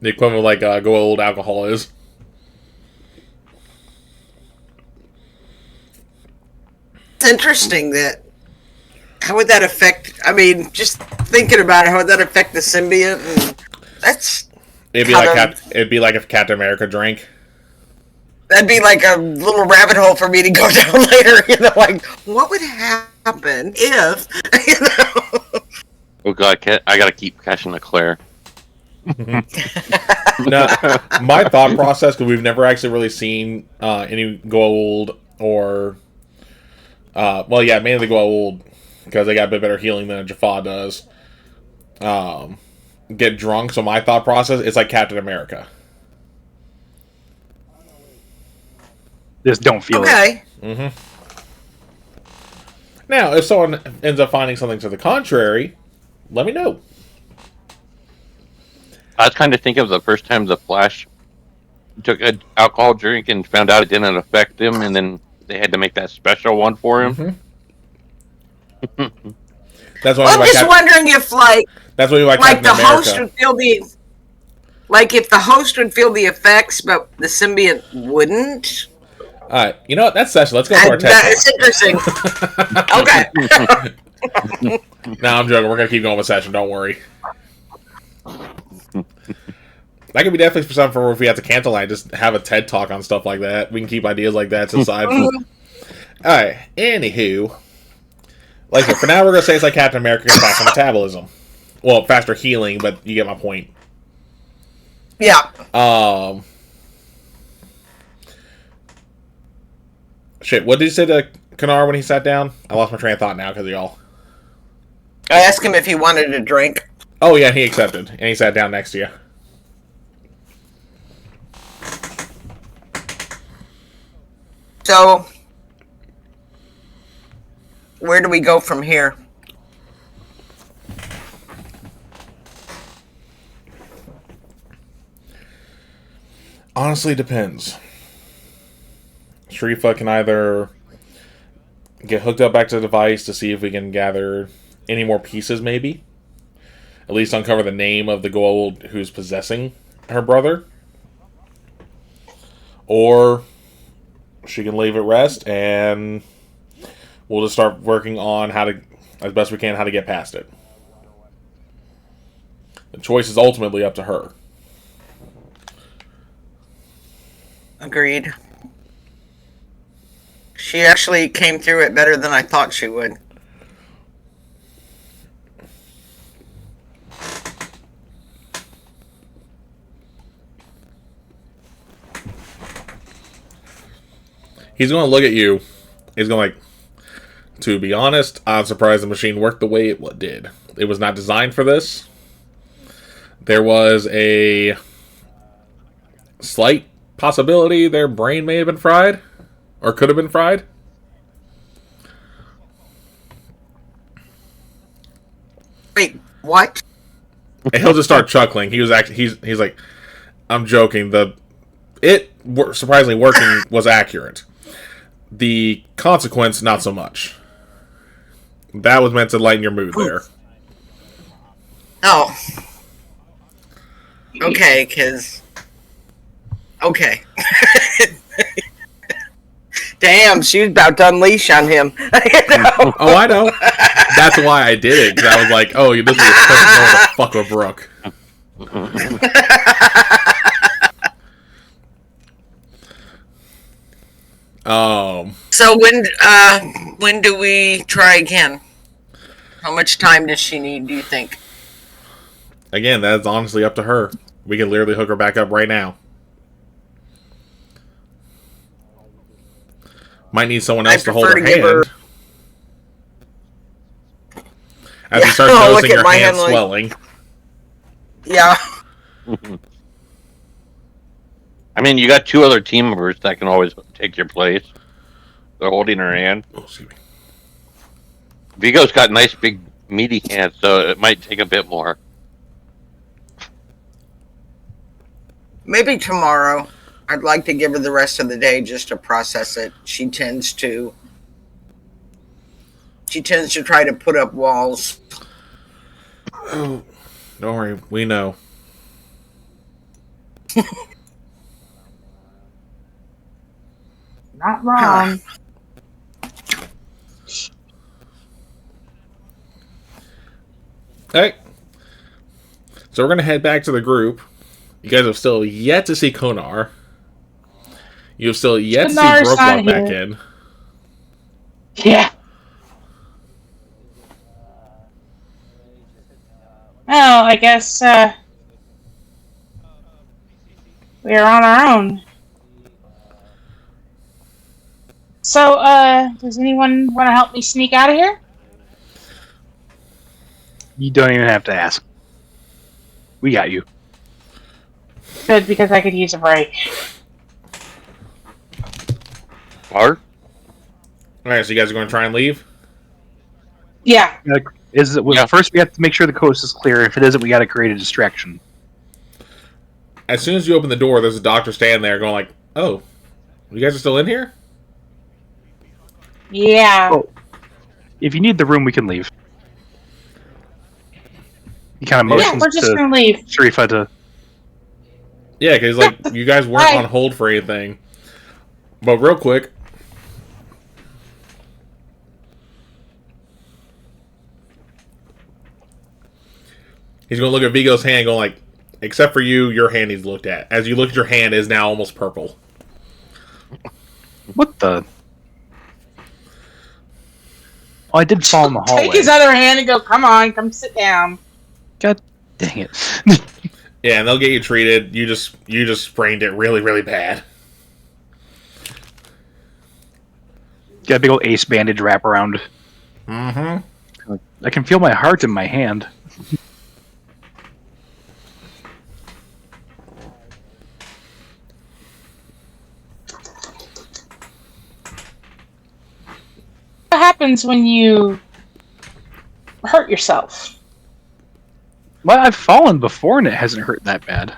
the equivalent of, like, go old alcohol is. It's interesting that. How would that affect? I mean, just thinking about it, how would that affect the symbiont? And that's. It'd be like if Captain America drank. That'd be like a little rabbit hole for me to go down later. You know, like what would happen if? You know. Oh god, I gotta keep catching the Claire. No, my thought process, because we've never actually really seen any gold or mainly the gold because they got a bit better healing than a Jaffa does. Get drunk. So my thought process is like Captain America. Just don't feel it. Okay. Mm-hmm. Now, if someone ends up finding something to the contrary, let me know. I was kind of thinking of the first time the Flash took an alcohol drink and found out it didn't affect him, and then they had to make that special one for him. Mm-hmm. That's why Well, I'm just wondering if that's what like the host would feel if the host would feel the effects, but the symbiont wouldn't. Alright, you know what? That's session. Let's go to our That's TED interesting. Okay. Talk. No, I'm joking. We're going to keep going with session. Don't worry. That could be definitely for something for if we have to cancel line, just have a TED Talk on stuff like that. We can keep ideas like that to the side. Alright, anywho. Like I said, for now we're going to say it's like Captain America gets faster metabolism. Well, faster healing, but you get my point. Yeah. Shit, what did you say to Kanar when he sat down? I lost my train of thought now because of y'all. I asked him if he wanted a drink. Oh yeah, he accepted. And he sat down next to you. So, where do we go from here? Honestly, depends. Sharifa can either get hooked up back to the device to see if we can gather any more pieces, maybe. At least uncover the name of the gold who's possessing her brother. Or she can leave it rest and we'll just start working on how to, as best we can, how to get past it. The choice is ultimately up to her. Agreed. She actually came through it better than I thought she would. He's going to look at you. He's going to to be honest, I'm surprised the machine worked the way it did. It was not designed for this. There was a slight possibility their brain may have been fried. Or could have been fried. Wait, what? And he'll just start chuckling. He was actually he's like, I'm joking. Surprisingly working was accurate. The consequence, not so much. That was meant to lighten your mood there. Oh. Okay, because... Okay. Damn, she was about to unleash on him. Oh, I know. That's why I did it, because I was like, oh, this is a fuck with Brooke. So when do we try again? How much time does she need, do you think? Again, that's honestly up to her. We can literally hook her back up right now. Might need someone else to hold her hand. As you start noticing your hand swelling. Yeah. I mean, you got two other team members that can always take your place. They're holding her hand. Oh, excuse me. Vigo's got nice big meaty hands, so it might take a bit more. Maybe tomorrow. I'd like to give her the rest of the day just to process it. She tends to try to put up walls. Oh, don't worry, we know. Not wrong. Hey. So we're going to head back to the group. You guys have still yet to see Konar. You have still yet to see Brooke walk back in. Yeah. Well, I guess we're on our own. So, does anyone want to help me sneak out of here? You don't even have to ask. We got you. Good, because I could use a break. Art? Alright, so you guys are going to try and leave? Yeah. First, we have to make sure the coast is clear. If it isn't, we got to create a distraction. As soon as you open the door, there's a doctor standing there going like, oh, you guys are still in here? Yeah. Oh, if you need the room, we can leave. He kind of motions We're just to gonna leave. Sharifa to... Yeah, because like you guys weren't on hold for anything. But real quick, he's going to look at Vigo's hand going like, except for you, your hand he's looked at. As you look at your hand, it is now almost purple. What the? Oh, I did fall in the hallway. Take his other hand and go, come on, come sit down. God dang it. Yeah, and they'll get you treated. You just sprained it really, really bad. Got a big old ace bandage wrap around. Mm-hmm. I can feel my heart in my hand. What happens when you hurt yourself? Well, I've fallen before and it hasn't hurt that bad.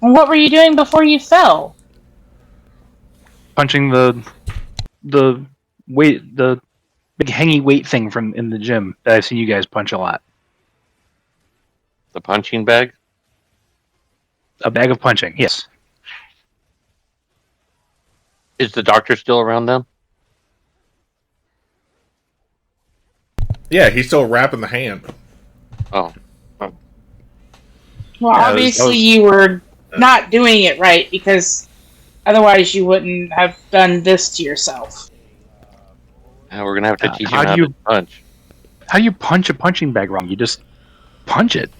And what were you doing before you fell? Punching the big hangy weight thing from in the gym that I've seen you guys punch a lot. The punching bag? A bag of punching, yes. Is the doctor still around then? Yeah, he's still wrapping the hand. Oh. Well, Yeah, obviously you were not doing it right because otherwise you wouldn't have done this to yourself. Now we're going to have to teach him how how do you- to punch. How do you punch a punching bag wrong? You just punch it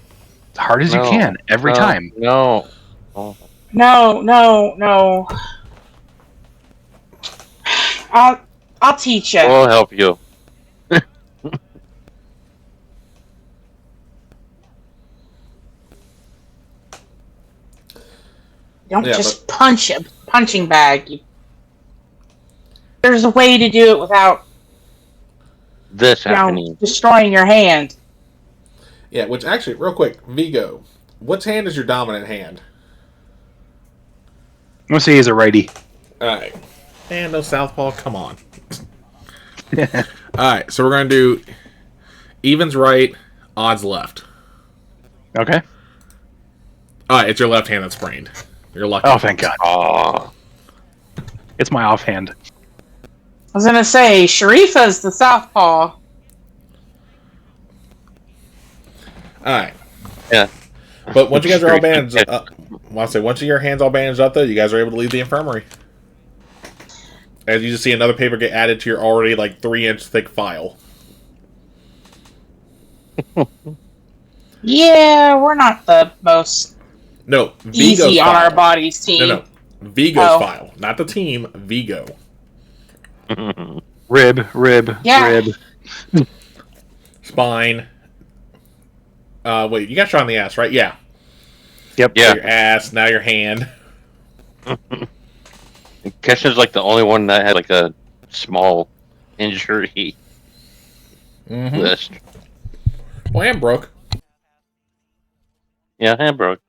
as hard as No, you can every no, time. No. Oh. No. I'll teach you. We'll help you. Don't Yeah, just punch a punching bag. There's a way to do it without This happening. destroying your hand. Yeah, which actually, real quick, Vigo, what hand is your dominant hand? I'm gonna say he's a righty. Alright. And no southpaw, come on. Alright, so we're going to do evens right, odds left. Okay. Alright, it's your left hand that's sprained. You're lucky. Oh, thank God. Oh. It's my offhand. I was gonna say, Sharifa's the southpaw. Alright. Yeah. But once you guys are all bandaged up, once your hands all bandaged up, though, you guys are able to leave the infirmary. As you just see another paper get added to your already, 3-inch thick file. Yeah, we're not the most No, Vigo's easy on file. our bodies team. No. Vigo's Oh. file. Not the team, Vigo. Rib. Yeah. Rib. Spine. Wait, you got shot in the ass, right? Yeah. Yep. Yeah. So your ass, now your hand. Kesha's the only one that had a small injury Mm-hmm. list. Well, and Brooke. Yeah, hand broke.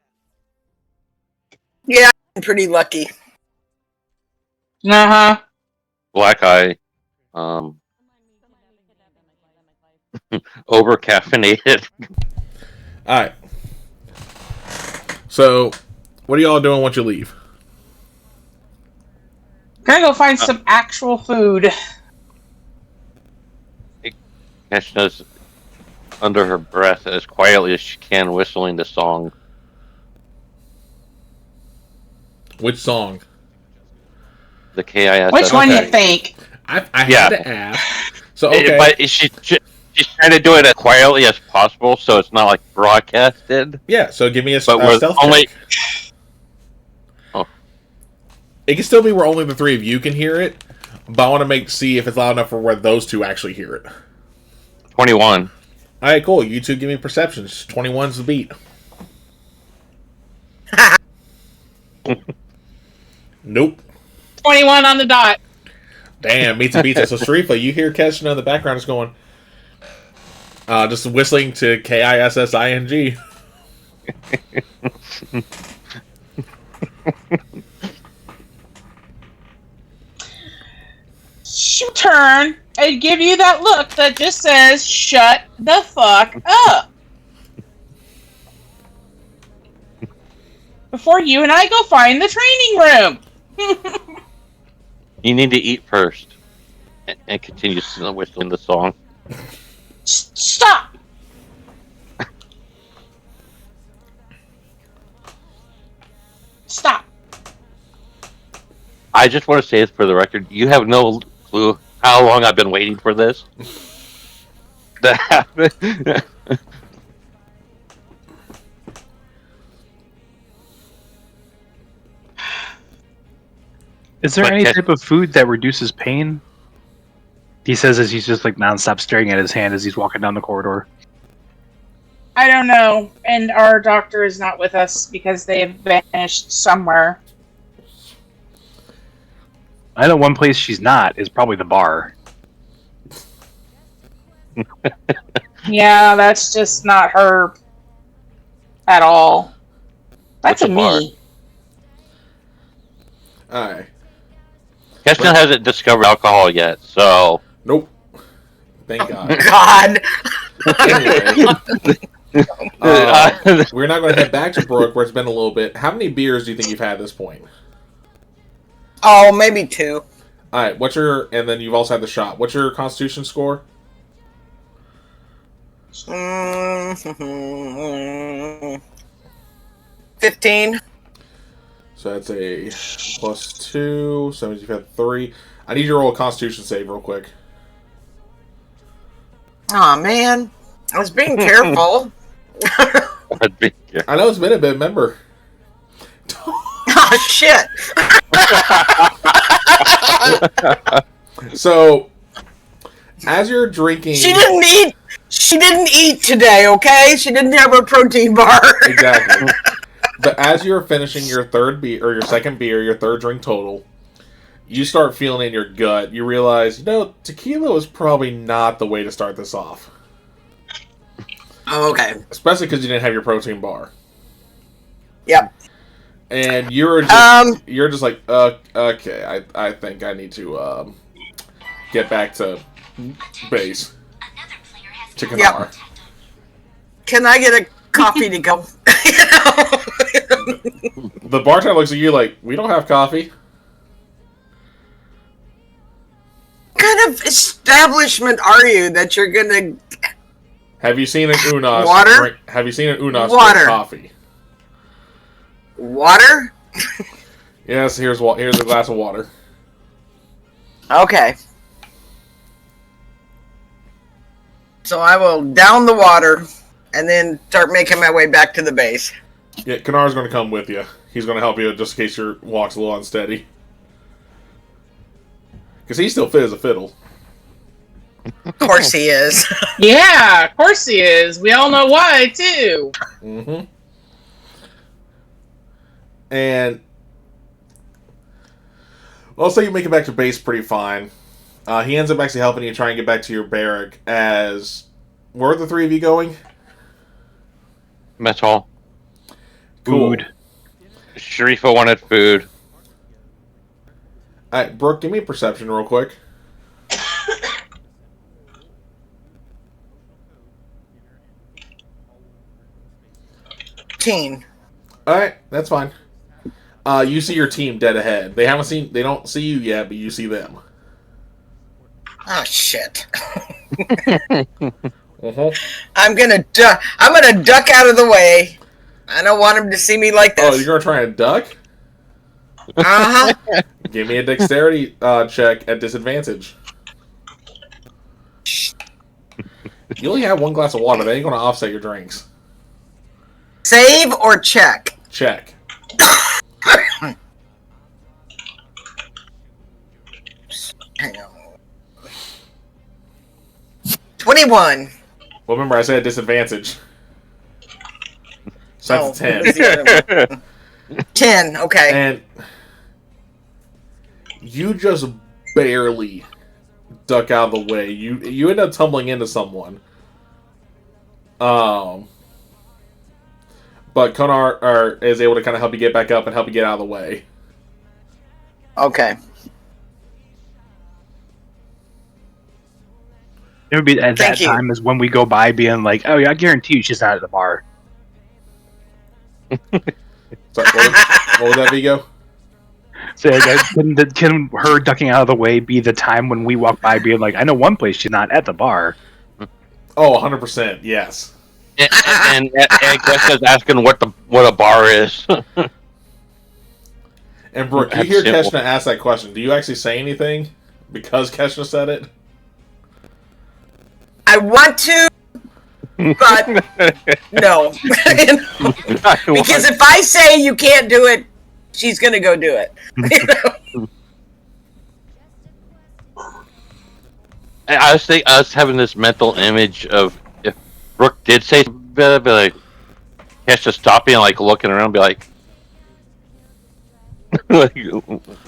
Yeah, I'm pretty lucky. Uh-huh. Black eye. Over caffeinated. Alright. So, what are y'all doing once you leave? Gonna go find some actual food. Kesha's under her breath as quietly as she can, whistling the song. Which song? The KISS. Which one you Okay. think? I Yeah. had to ask. So, okay. But she's trying to do it as quietly as possible, so it's not broadcasted. Yeah, so give me a But we're stealth only. check. Oh. It can still be where only the three of you can hear it, but I want to see if it's loud enough for where those two actually hear it. 21. Alright, cool. You two give me perceptions. 21's the beat. Nope. 21 on the dot. Damn, beats it. So, Sharifa, you hear Kesha in the background just going, just whistling to KISSING. You turn and give you that look that just says, shut the fuck up. Before you and I go find the training room. You need to eat first, and continue whistling the song. Stop! Stop! I just want to say this for the record. You have no clue how long I've been waiting for this. That happened. Is there But any can- type of food that reduces pain? He says as he's just like nonstop staring at his hand as he's walking down the corridor. I don't know. And our doctor is not with us because they have vanished somewhere. I know one place she's not is probably the bar. Yeah, that's just not her at all. That's What's a a bar? me. Alright. Keston hasn't discovered alcohol yet, so Nope. Thank God. God. Anyway, we're not going to head back to Brook, where it's been a little bit. How many beers do you think you've had at this point? Oh, maybe 2. Alright, what's your... And then you've also had the shot. What's your Constitution score? 15. So that's a +2. So you've had 3. I need you to roll a Constitution save real quick. Aw, man. I was being careful. I'd be here. I know it's been a bit, remember. Oh, shit. So, as you're drinking... She didn't eat today, okay? She didn't have a protein bar. Exactly. But as you're finishing your third beer, or your second beer, your third drink total, you start feeling in your gut. You realize, tequila was probably not the way to start this off. Oh, okay. Especially because you didn't have your protein bar. Yep. And you're just like, okay, I think I need to get back to base. To Kanar. Yep. Can I get a coffee to go? The bartender looks at you like, we don't have coffee. What kind of establishment are you that you're gonna... Have you seen an Unos Water? drink? Have you seen an Unos Water. drink coffee? Water? Yes, here's a glass of water. Okay. So I will down the water and then start making my way back to the base. Yeah, Kanar's going to come with you. He's going to help you just in case your walk's a little unsteady. Because he's still fit as a fiddle. Of course he is. Yeah, of course he is. We all know why, too. Mm-hmm. And... Well, say you make it back to base pretty fine. He ends up actually helping you try and get back to your barrack as... Where are the three of you going? Mess hall. Cool. Food. Sharifa wanted food. Alright, Brooke, give me a perception real quick. Teen. Alright, that's fine. You see your team dead ahead. They don't see you yet, but you see them. Oh shit. Uh-huh. I'm gonna duck out of the way. I don't want him to see me like Oh, this. you're gonna try and duck? Uh-huh. Give me a dexterity check at disadvantage. You only have one glass of water. That ain't gonna offset your drinks. Save or check? Check. Hang on. 21. Well, remember I said disadvantage. So that's a 10. what was the other one? 10, okay. And you just barely duck out of the way. You end up tumbling into someone. But Konar is able to kind of help you get back up and help you get out of the way. Okay. It would be at Thank that you. time is when we go by being like, oh yeah, I guarantee you she's not at the bar. So, what was that, Vigo? So can her ducking out of the way be the time when we walk by, being like, I know one place she's not at the bar. Oh, 100%. Yes. And Kesha's asking what a bar is. And Brooke, you That's hear simple. Keshna ask that question. Do you actually say anything because Keshna said it? I want to, but no. Because if I say you can't do it, she's gonna go do it. I was having this mental image of if Brooke did say something, I'd be like, Kesha stopping and like looking around, and be like,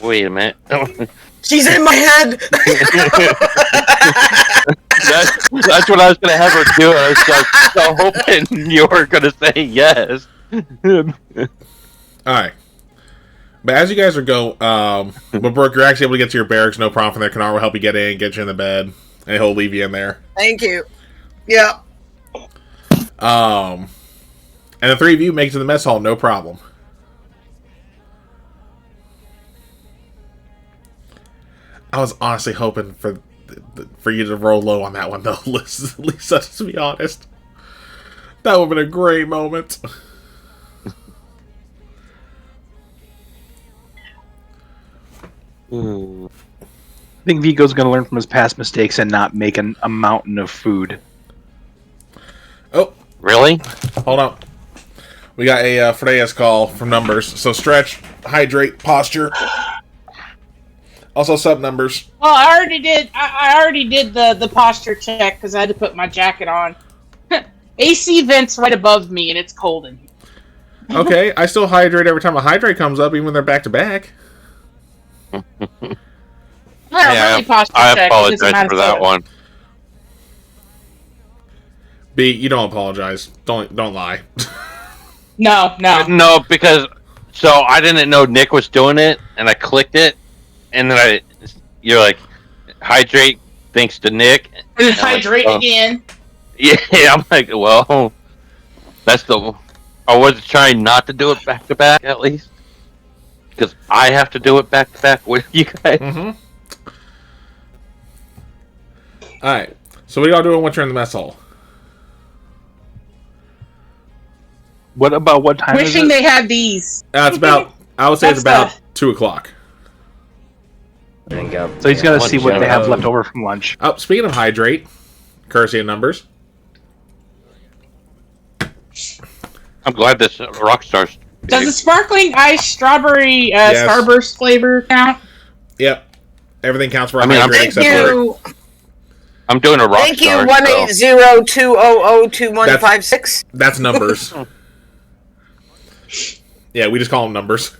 wait a minute. She's in my head. That's what I was gonna have her do. I was like, so hoping you were gonna say yes. Alright. But as you guys are but Brooke, you're actually able to get to your barracks, no problem from there. Kanar will help you get in, get you in the bed, and he'll leave you in there. Thank you. Yeah. And the three of you make it to the mess hall, no problem. I was honestly hoping for you to roll low on that one, though, Lisa, to be honest. That would have been a great moment. I think Vigo's going to learn from his past mistakes and not make a mountain of food. Oh, Really? hold on. We got a Freya's call from numbers. So stretch, hydrate, posture. Also sub numbers. Well, I already did. I already did the posture check because I had to put my jacket on. AC vents right above me, and it's cold in here. Okay, I still hydrate every time a hydrate comes up, even when they're back to back. Well, really posture I check. apologize for that one. B, you don't apologize. Don't lie. No. No, because I didn't know Nick was doing it, and I clicked it, and then you're like, hydrate thanks to Nick. And I'm hydrate like, again. Yeah, I'm like, well, I was trying not to do it back to back at least, because I have to do it back to back with you guys. Mm-hmm. Alright, so what are y'all doing once you're in the mess hall? What about what time Wishing is it? they had these. It's about, I would say it's That's about 2 o'clock. So he's going to see what they have Lunch. left over from lunch. Oh, speaking of hydrate, courtesy of numbers. I'm glad this Rockstar's. Does the sparkling ice strawberry Yes. Starburst flavor count? Yep. Everything counts for a I mean, I'm- hydrate Thank except for... you. I'm doing a Rockstar. Thank you. So. 18020022156. That's numbers. Yeah, we just call them numbers.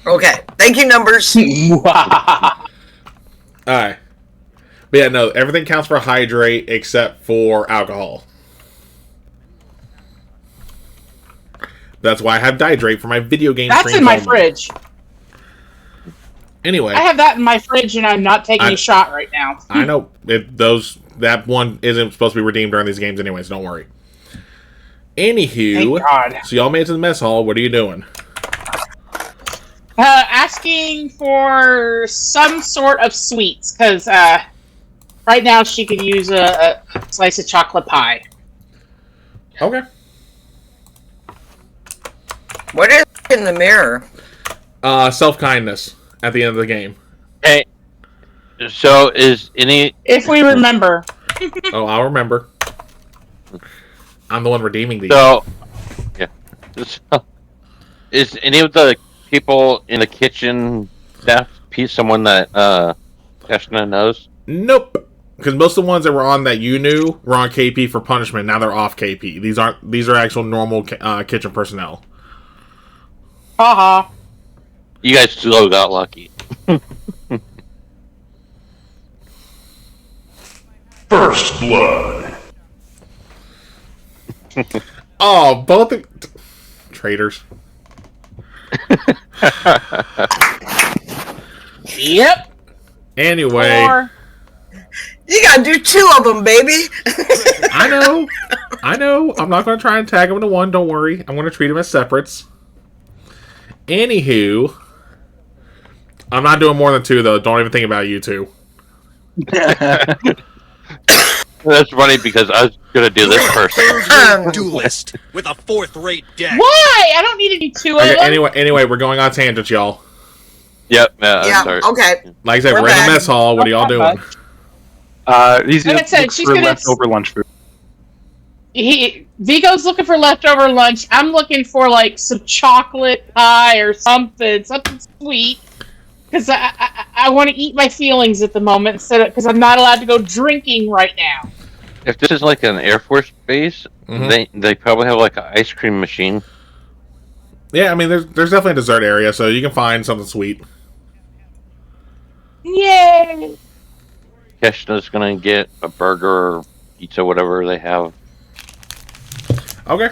Okay. Thank you, numbers. Alright. But yeah, no, everything counts for hydrate except for alcohol. That's why I have Dihydrate for my video game That's streams in my only. fridge. Anyway, I have that in my fridge, and I'm not taking a shot right now. I know that one isn't supposed to be redeemed during these games anyway, so don't worry. Anywho, Thank God. so y'all made it to the mess hall. What are you doing? Asking for some sort of sweets, because right now she could use a slice of chocolate pie. Okay. What is in the mirror? Self-kindness at the end of the game. Hey, so is any? If we remember. Oh, I'll remember. I'm the one redeeming these. So, yeah. So, is any of the people in the kitchen staff someone that Keshna knows? Nope. Because most of the ones that were on that you knew were on KP for punishment. Now they're off KP. These are actual normal kitchen personnel. Haha. You guys still got lucky. First blood. Oh, both the traitors. Yep. Anyway, Or You gotta do 2 of them, baby. I know. I'm not going to try and tag them into one. Don't worry. I'm going to treat them as separates. Anywho, I'm not doing more than 2 though. Don't even think about you 2. That's funny because I was gonna do this first. Third-rate duelist with a fourth-rate deck. Why? I don't need to do two of Okay, them. anyway, we're going on tangents, y'all. Yep. Yeah. Sorry. Okay. Like I said, We're we're in back. the mess hall. What are y'all doing? He's Like I said, look she's for gonna- leftover lunch food. Vigo's looking for leftover lunch. I'm looking for like some chocolate pie or something sweet, because I want to eat my feelings at the moment instead of, because I'm not allowed to go drinking right now. If this is like an Air Force base, Mhm. they probably have like an ice cream machine. Yeah, I mean, there's definitely a dessert area, so you can find something sweet. Yay! Keshna's gonna get a burger or pizza, whatever they have. Okay.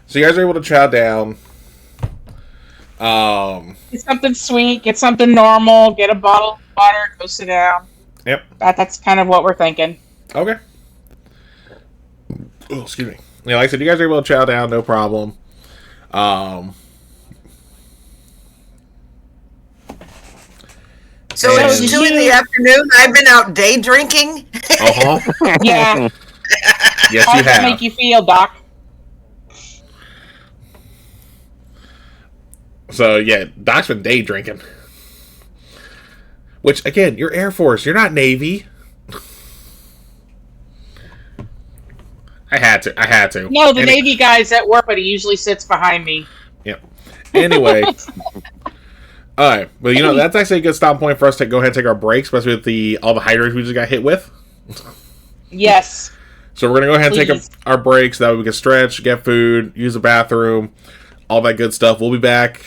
So you guys are able to chow down. Get something sweet. Get something normal. Get a bottle of water. Go sit down. Yep. That's kind of what we're thinking. Okay. Oh, excuse me. Yeah, like I said, you guys are able to chow down, no problem. So it's And- 2 in the afternoon. I've been out day drinking. Uh-huh. Yeah. Yes, How you does that have. make you feel, Doc? So, yeah, Doc's been day drinking. Which, again, you're Air Force. You're not Navy. I had to. No, the Navy guy's at work, but he usually sits behind me. Yep. Anyway. Alright. Well, you know, that's actually a good stop point for us to go ahead and take our break, especially with all the hydros we just got hit with. Yes. So we're going to go ahead and Please. take our breaks. That way we can stretch, get food, use the bathroom, all that good stuff. We'll be back,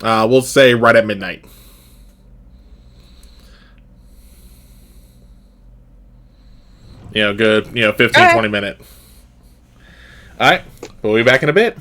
we'll say, right at midnight. Good, 15, 20 minute. Alright. We'll be back in a bit.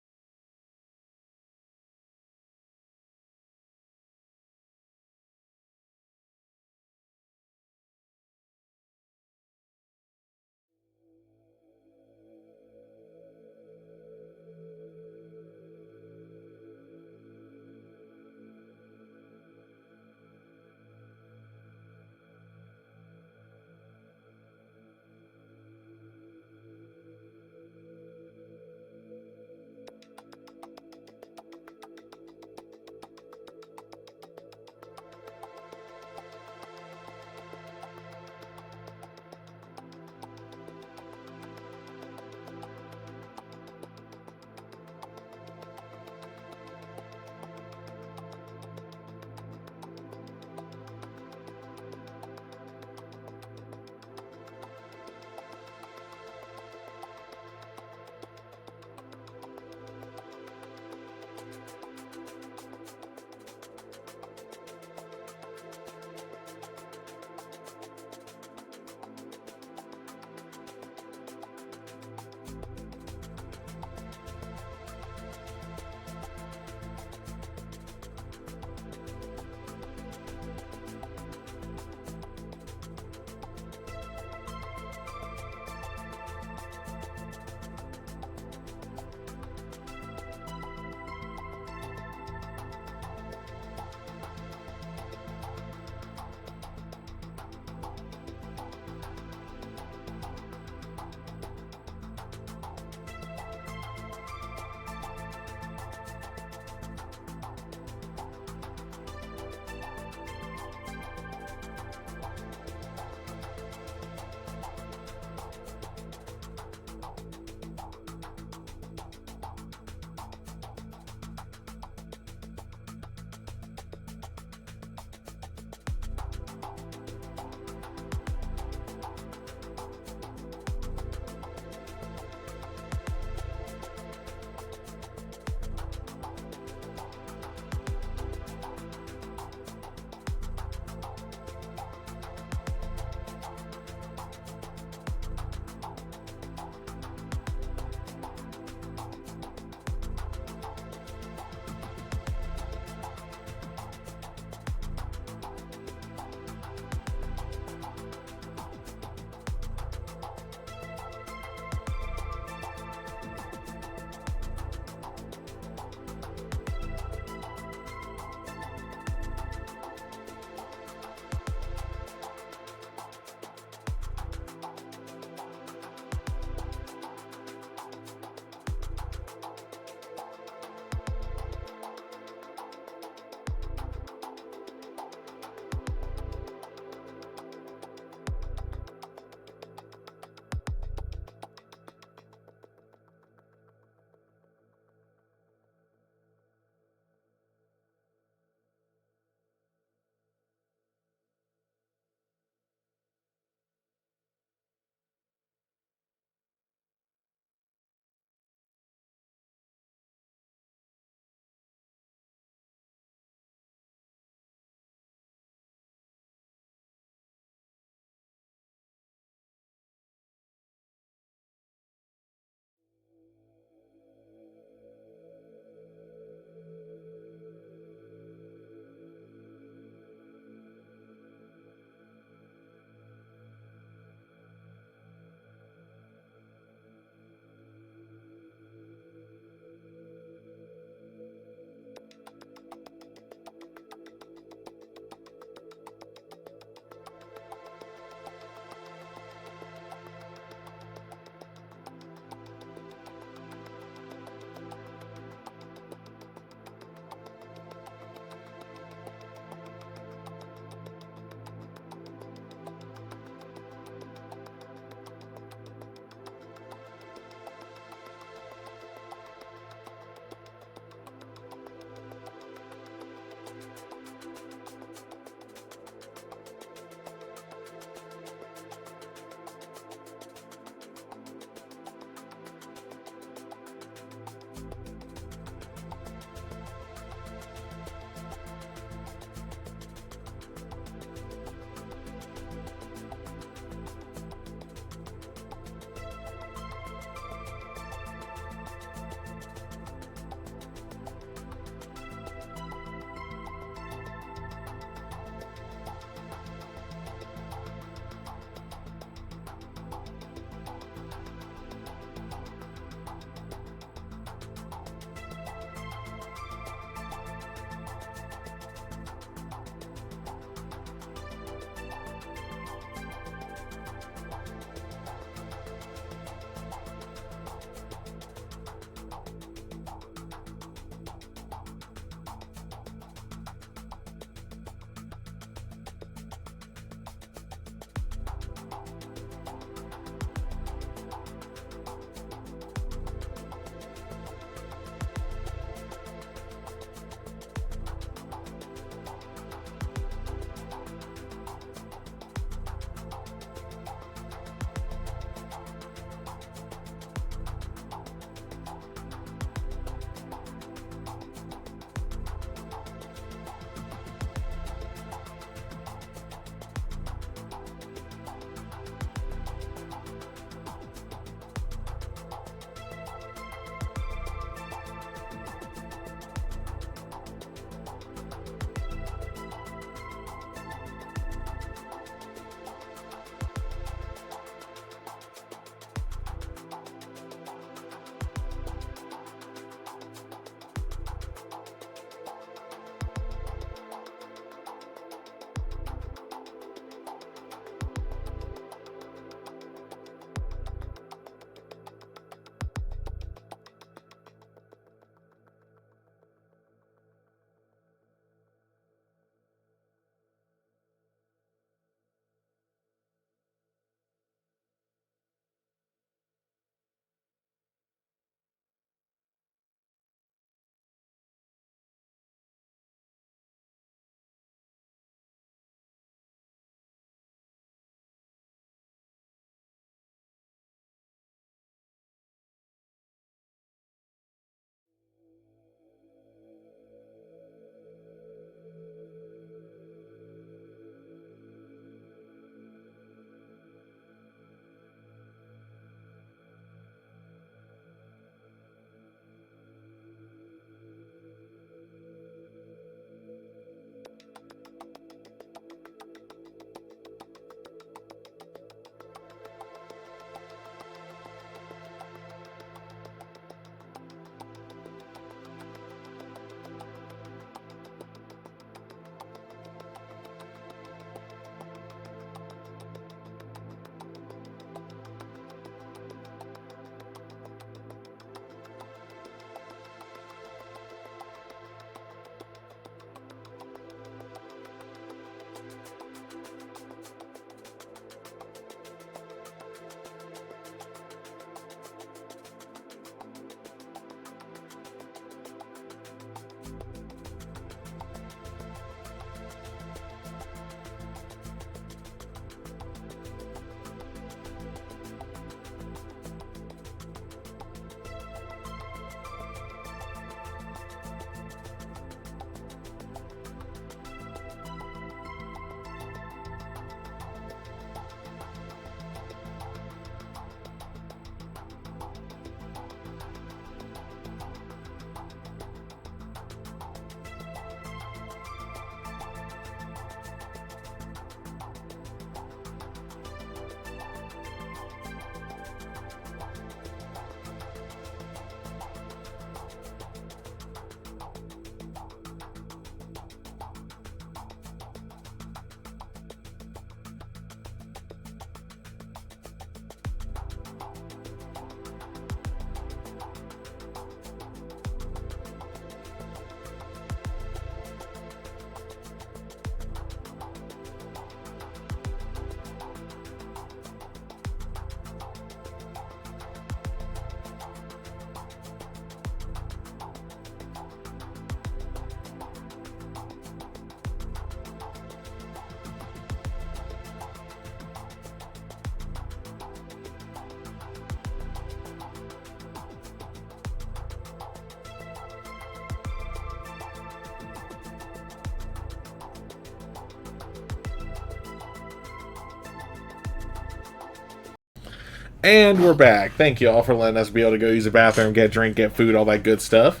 And we're back. Thank you all for letting us be able to go use the bathroom, get a drink, get food, all that good stuff.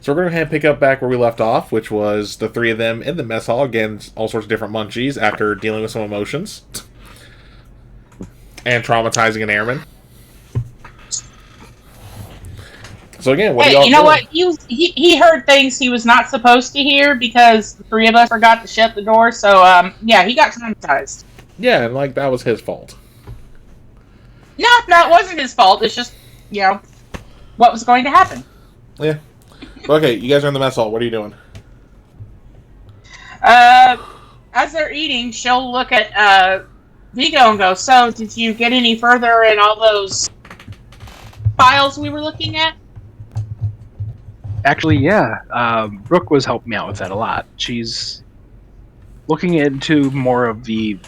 So we're going to pick up back where we left off, which was the three of them in the mess hall, getting all sorts of different munchies after dealing with some emotions. And traumatizing an airman. So again, what Hey, you know what? He heard things he was not supposed to hear because the three of us forgot to shut the door. So, yeah, he got traumatized. Yeah, and like that was his fault. No, it wasn't his fault. It's just, what was going to happen. Yeah. Okay, you guys are in the mess hall. What are you doing? As they're eating, she'll look at Vigo and go, "So, did you get any further in all those files we were looking at?" Actually, yeah. Brooke was helping me out with that a lot. She's looking into more of the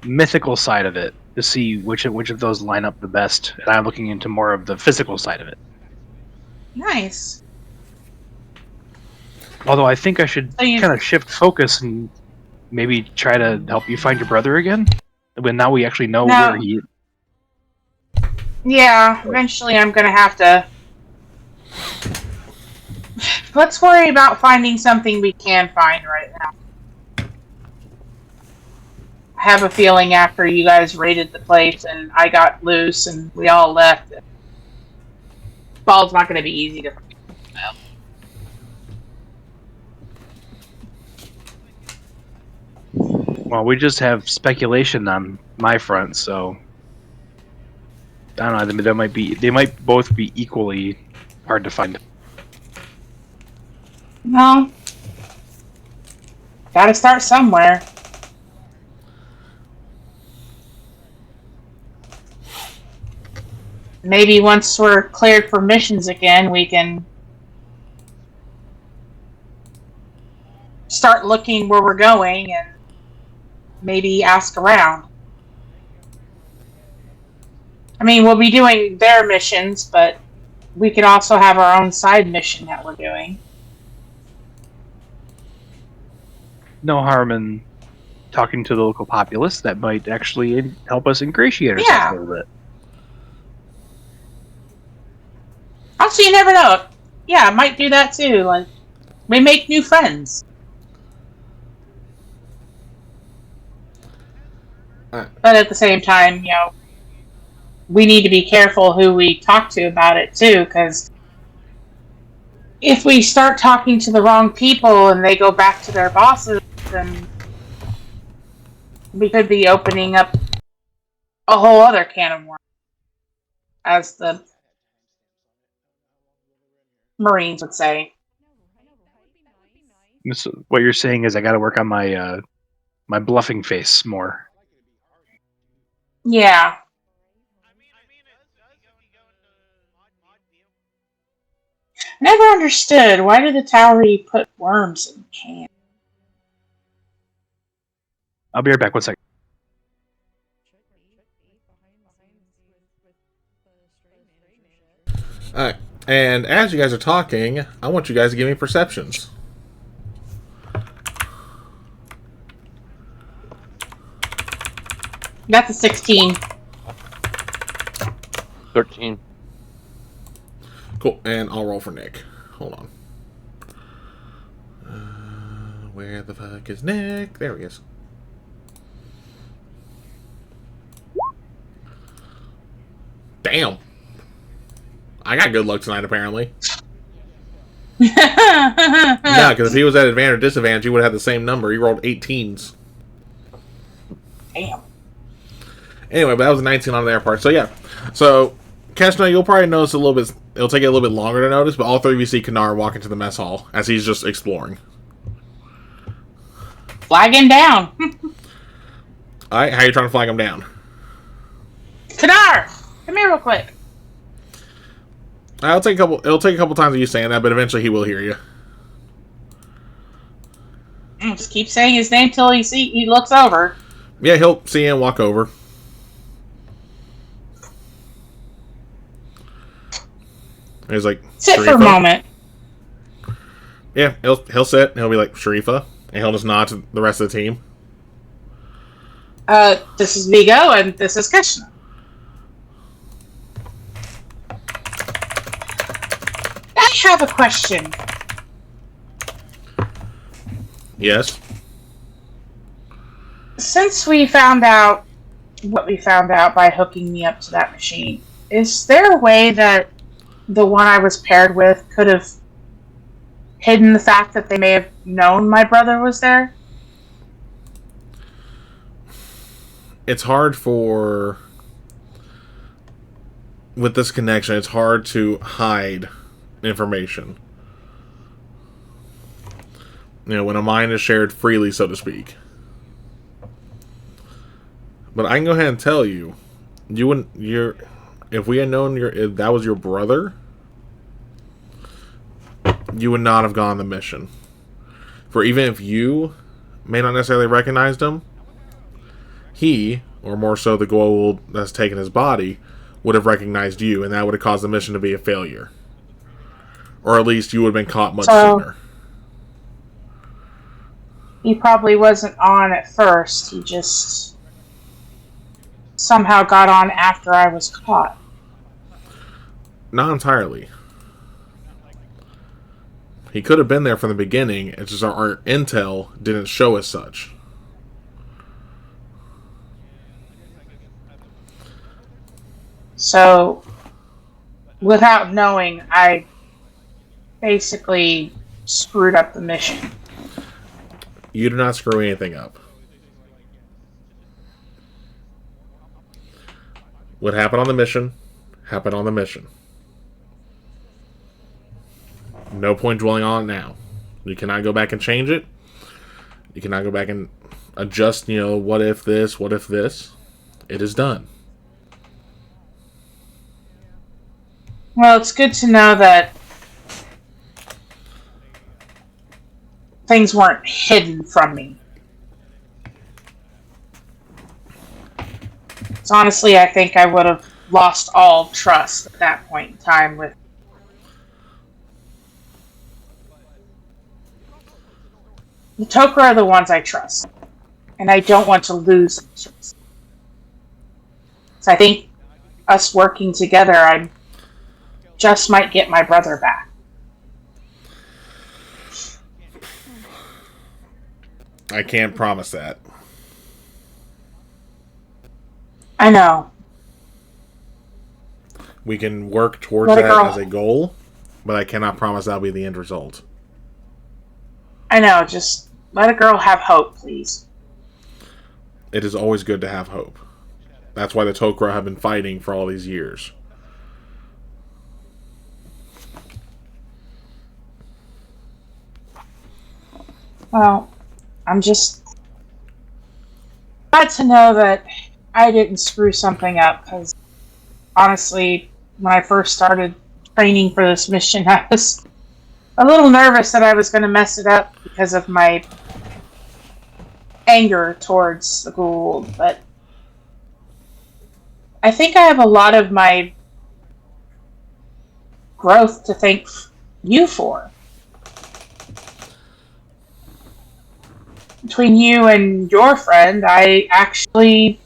mythical side of it to see which of those line up the best, and I'm looking into more of the physical side of it. Nice. Although I think I should kind of shift focus and maybe try to help you find your brother again. When now we actually know where he is. Yeah, eventually I'm gonna have to. Let's worry about finding something we can find right now. I have a feeling after you guys raided the place and I got loose and we all left, Bald's not going to be easy to find. Well, we just have speculation on my front, so I don't know. They might both be equally hard to find. No. Gotta start somewhere. Maybe once we're cleared for missions again, we can start looking where we're going and maybe ask around. I mean, we'll be doing their missions, but we could also have our own side mission that we're doing. No harm in talking to the local populace. That might actually help us ingratiate ourselves a little bit. Also, you never know. Yeah, I might do that too. Like, we make new friends. But at the same time, we need to be careful who we talk to about it too, because if we start talking to the wrong people and they go back to their bosses, then we could be opening up a whole other can of worms, as the Marines would say. So what you're saying is I got to work on my my bluffing face more. Yeah. Never understood, why do the Towery put worms in cans? I'll be right back. 1 second. Alright, and as you guys are talking, I want you guys to give me perceptions. That's a 16. 13. Cool, and I'll roll for Nick. Hold on. Where the fuck is Nick? There he is. Damn. I got good luck tonight, apparently. Yeah, because if he was at advantage or disadvantage, he would have had the same number. He rolled 18s. Damn. Anyway, but that was a 19 on their part. So, yeah. So, Keshna, you'll probably notice a little bit. It'll take you a little bit longer to notice, but all three of you see Kanar walk into the mess hall as he's just exploring. Flagging down. Alright, how are you trying to flag him down? Kanar! Come here real quick. It'll take a couple times of you saying that, but eventually he will hear you. Just keep saying his name till he looks over. Yeah, he'll see you and walk over. He's like, sit for Sharifa? a moment. Yeah, he'll sit and he'll be like, Sharifa, and he'll just nod to the rest of the team. This is Vigo and this is Krishna. have a question. Yes? Since we found out what we found out by hooking me up to that machine, is there a way that the one I was paired with could have hidden the fact that they may have known my brother was there? It's hard for... With this connection, it's hard to hide information. You know, when a mind is shared freely, so to speak. But I can go ahead and tell you, if we had known if that was your brother, you would not have gone on the mission. For even if you may not necessarily recognize him, he, or more so the gold that's taken his body, would have recognized you, and that would have caused the mission to be a failure. Or at least you would have been caught much sooner. He probably wasn't on at first. He just somehow got on after I was caught. Not entirely. He could have been there from the beginning, it's just our intel didn't show as such. So, without knowing, I basically screwed up the mission. You do not screw anything up. What happened on the mission, happened on the mission. No point dwelling on it now. You cannot go back and change it. You cannot go back and adjust, what if this, what if this. It is done. Well, it's good to know that things weren't hidden from me. So honestly, I think I would have lost all trust at that point in time with... The Tok'ra are the ones I trust. And I don't want to lose that trust. So I think us working together, I just might get my brother back. I can't promise that. I know. We can work towards that as a goal, but I cannot promise that'll be the end result. I know, just let a girl have hope, please. It is always good to have hope. That's why the Tok'ra have been fighting for all these years. Well, I'm just glad to know that I didn't screw something up, because honestly, when I first started training for this mission, I was a little nervous that I was going to mess it up because of my anger towards the Goa'uld, but I think I have a lot of my growth to thank you for. Between you and your friend, I actually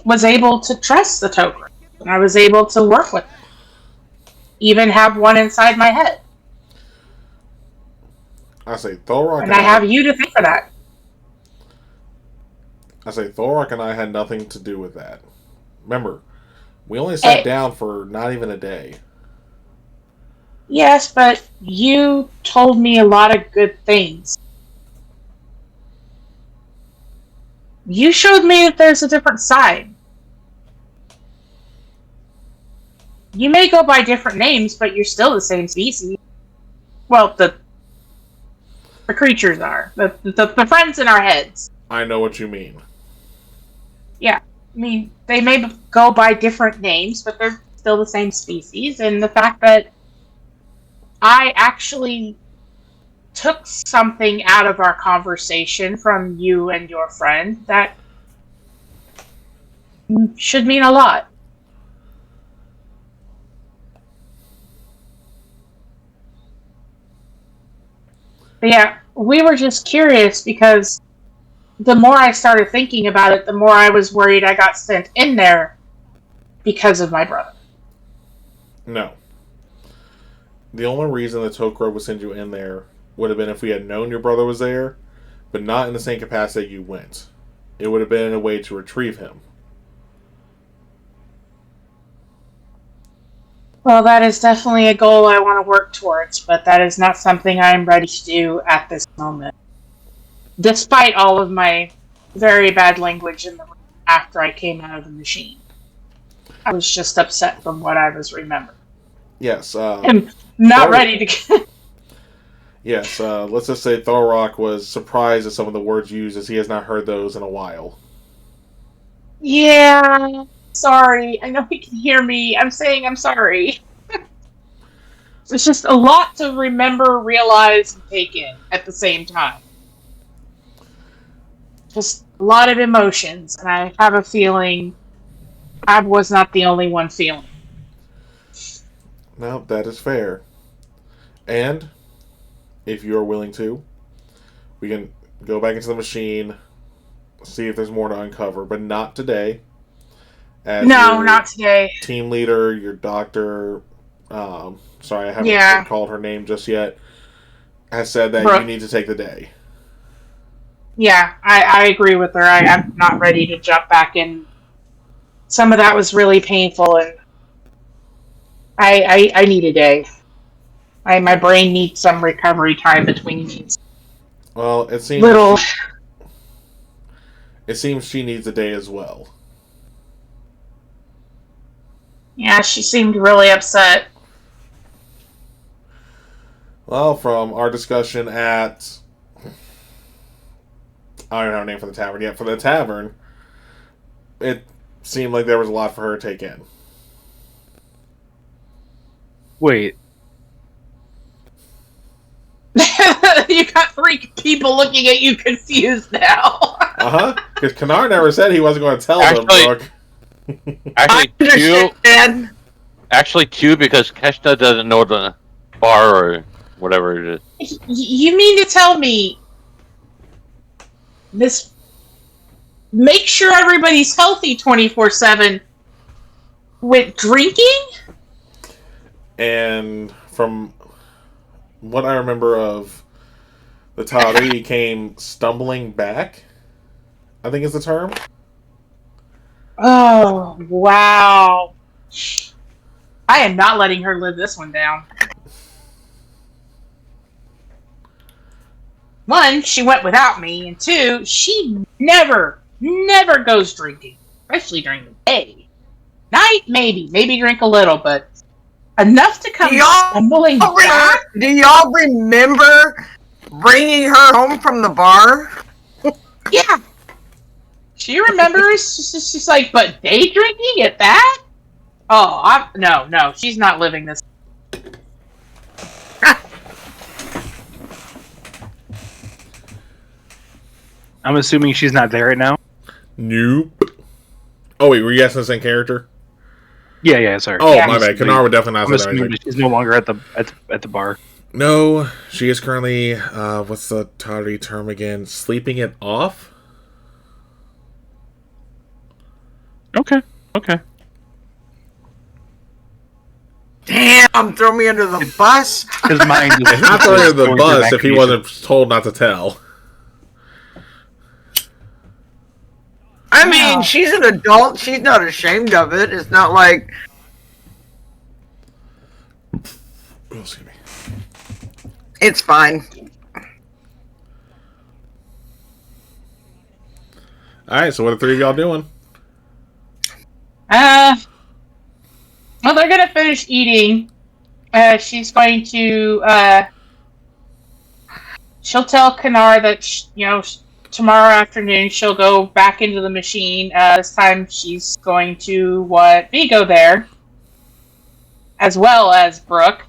was able to trust the Tok'ra, and I was able to work with them. Even have one inside my head. I say Thorok and I have you to thank for that. I say Thorok and I had nothing to do with that. Remember, we only sat down for not even a day. Yes, but you told me a lot of good things. You showed me that there's a different side. You may go by different names, but you're still the same species. Well, the creatures are. The friends in our heads. I know what you mean. Yeah. I mean, they may go by different names, but they're still the same species. And the fact that I actually took something out of our conversation from you and your friend, that should mean a lot. But yeah, we were just curious because the more I started thinking about it, the more I was worried I got sent in there because of my brother. No. the only reason that Tokro would send you in there would have been if we had known your brother was there, but not in the same capacity you went. It would have been a way to retrieve him. Well, that is definitely a goal I want to work towards, but that is not something I am ready to do at this moment. Despite all of my very bad language in the room after I came out of the machine. I was just upset from what I was remembering. Yes. I'm not ready to... Yes, let's just say Thorrock was surprised at some of the words used as he has not heard those in a while. Yeah, sorry. I know he can hear me. I'm saying I'm sorry. It's just a lot to remember, realize, and take in at the same time. Just a lot of emotions, and I have a feeling I was not the only one feeling. No, that is fair. And, if you are willing to, we can go back into the machine, see if there's more to uncover, but not today. As No, your not today. Team leader, your doctor, sorry, I haven't called her name just yet, has said that Brooke. you need to take the day. Yeah, I agree with her. I'm not ready to jump back in. Some of that was really painful, and I need a day. My brain needs some recovery time between these. Well, it seems Little. It seems she needs a day as well. Yeah, she seemed really upset. Well, from our discussion at... I don't have a name for the tavern yet. For the tavern, it seemed like there was a lot for her to take in. Wait. You got 3 people looking at you confused now. Because Kanar never said he wasn't going to tell them, Brooke. Actually, two, because Keshna doesn't know the bar or whatever it is. You mean to tell me this... Make sure everybody's healthy 24/7 with drinking? And from what I remember of the Tari came stumbling back, I think is the term. Oh, wow. I am not letting her live this one down. 1, she went without me, and 2, she never goes drinking, especially during the day. Night, maybe drink a little, but enough to come stumbling back? Do y'all remember bringing her home from the bar? Yeah. She remembers. She's like, but day drinking at that? Oh, no, she's not living this. I'm assuming she's not there right now? Nope. Oh, wait, were you asking the same character? Yeah, sorry. Oh, Yeah. my bad. Kanar would definitely not I'm say that. assuming she's no longer at the bar. No, she is currently, what's the Tari term again? Sleeping it off? Okay. Damn, throw me under the bus. His mind is Not throwing her the going bus through if he activation. wasn't told not to tell. I mean, she's an adult. She's not ashamed of it. It's not like... Oh, excuse me. It's fine. Alright, so what are the 3 of y'all doing? Well, they're gonna finish eating. She's going to, she'll tell Kanar that, tomorrow afternoon she'll go back into the machine. This time she's going to Vigo there, as well as Brooke,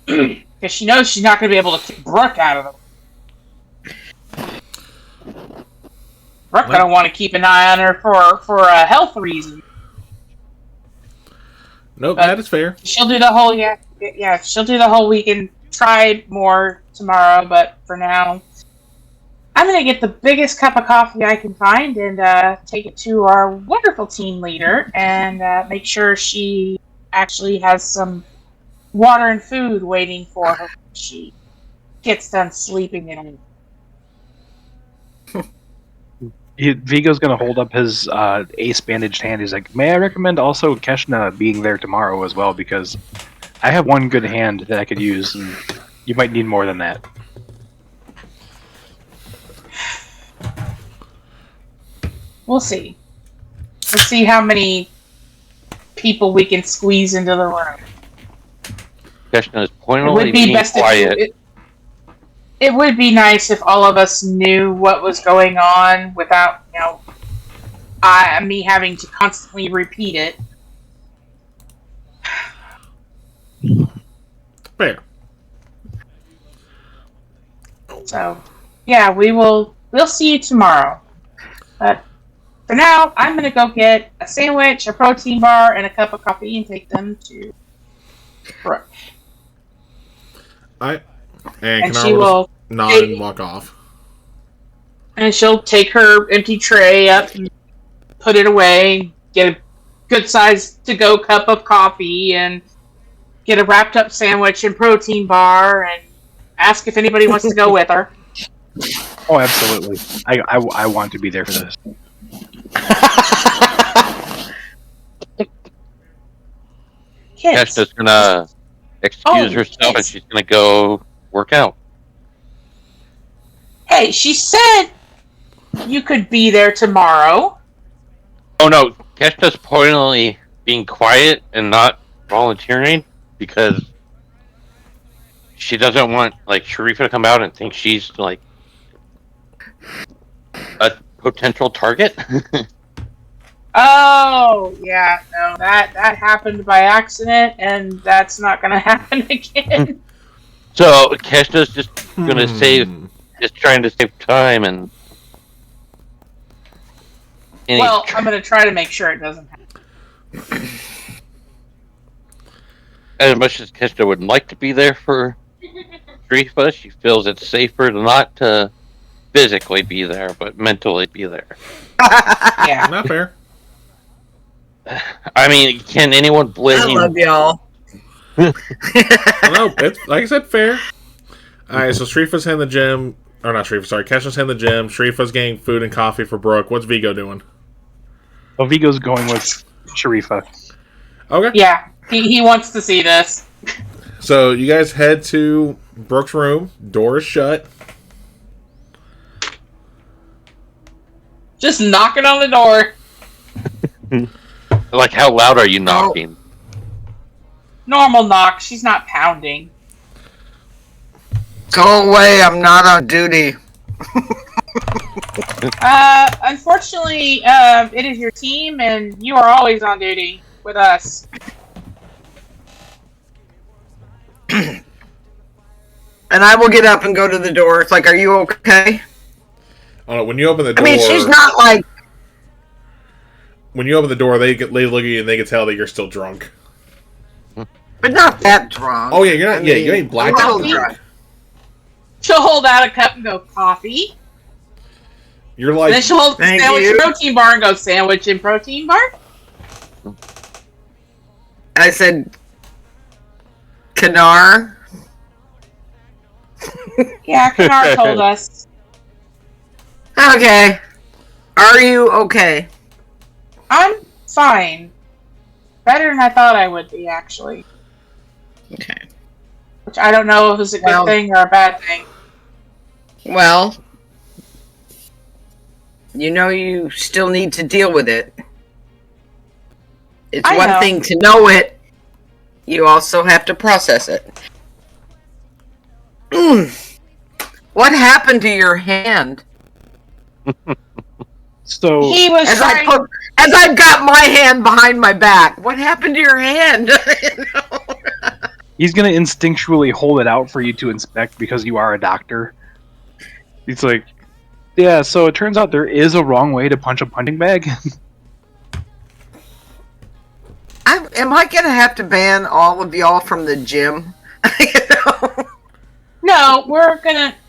because she knows she's not going to be able to kick Brooke out of them. Brooke gonna want to keep an eye on her for a health reason. Nope, But that is fair. She'll do the whole she'll do the whole weekend. Try more tomorrow, but for now, I'm gonna get the biggest cup of coffee I can find and take it to our wonderful team leader and make sure she actually has some water and food waiting for her when she gets done sleeping in. Vigo's gonna hold up his ace bandaged hand. He's like, "May I recommend also Keshna being there tomorrow as well, because I have one good hand that I could use, and you might need more than that." We'll see. We'll see how many people we can squeeze into the room. Keshna is It pointedly would be being best quiet. if it would be nice if all of us knew what was going on without, me having to constantly repeat it. Fair. So, yeah, we'll see you tomorrow. But for now, I'm gonna go get a sandwich, a protein bar, and a cup of coffee, and take them to Brooke. And And Kanar she will will, just nod and walk off. and she'll take her empty tray up and put it away. Get a good size to-go cup of coffee, and get a wrapped up sandwich and protein bar, and ask if anybody wants to go with her. Oh, absolutely. I want to be there for this. Kids. Keshna's gonna excuse Oh, herself and yes. she's gonna go work out. Hey, she said you could be there tomorrow. Oh no, Keshna's pointedly being quiet and not volunteering because she doesn't want Sharifa to come out and think she's a potential target. Oh, yeah, no, that happened by accident, and that's not going to happen again. So Keshna's just gonna just trying to save time and. Well, I'm going to try to make sure it doesn't happen. As much as Keshna would like to be there for Sharifa, she feels it's safer not to physically be there, but mentally be there. Yeah. Not fair. I mean, can anyone blame? I love y'all. No, it's like I said, fair. Alright, so Sharifa's in the gym. Or not Sharifa, sorry. Keshna's in the gym. Sharifa's getting food and coffee for Brooke. What's Vigo doing? Well, Vigo's going with Sharifa. Okay. Yeah, he wants to see this. So you guys head to Brooke's room. Door is shut. Just knocking on the door. How loud are you knocking? Normal knock. She's not pounding. Go away, I'm not on duty. Unfortunately, it is your team, and you are always on duty with us. And I will get up and go to the door. It's like, are you okay? When you open the door, I mean, she's not like... When you open the door, they look at you and they can tell that you're still drunk. But not that drunk. Oh yeah, you're not. You ain't blacked a out. little drunk. She'll hold out a cup and go, coffee. You're And like, then she'll hold the Thank sandwich you. and protein bar and go, sandwich and protein bar? I said, Kanar. Yeah, Kanar told us. Okay. Are you okay? I'm fine. Better than I thought I would be, actually. Okay. Which I don't know if it's a good Well- thing or a bad thing. Well, you still need to deal with it. It's I one know. thing to know it. You also have to process it. What happened to your hand? So He was As trying... I've got my hand behind my back. What happened to your hand? he's gonna instinctually hold it out for you to inspect because you are a doctor. He's like, yeah. So it turns out there is a wrong way to punch a punching bag. Am I gonna have to ban all of y'all from the gym? No,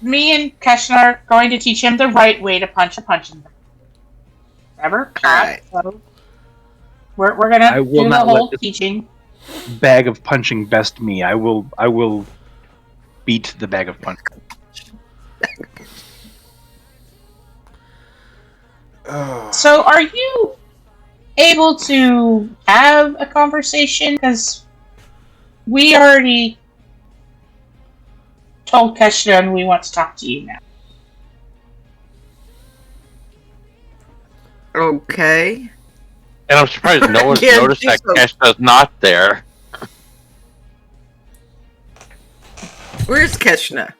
me and Keshna are going to teach him the right way to punch a punching bag. Ever? Alright. So we're gonna I will do the not let whole this- teaching. bag of punching best me. I will beat the bag of punch. So, are you able to have a conversation? Because we already told Keshna and we want to talk to you now. Okay. And I'm surprised no one's Yeah, noticed that she's Keshna's not there. Where's Keshna?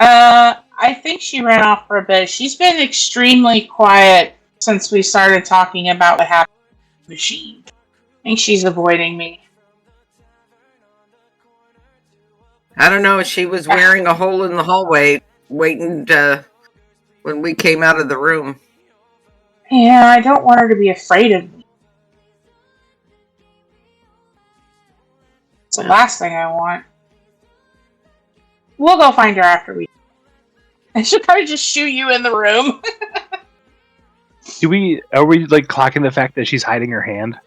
I think she ran off for a bit. She's been extremely quiet since we started talking about what happened to the machine. I think she's avoiding me. I don't know. She was wearing a hole in the hallway, waiting to when we came out of the room. Yeah, I don't want her to be afraid of me. It's the last thing I want. We'll go find her after we. I should probably just shoot you in the room. Are we like clocking the fact that she's hiding her hand?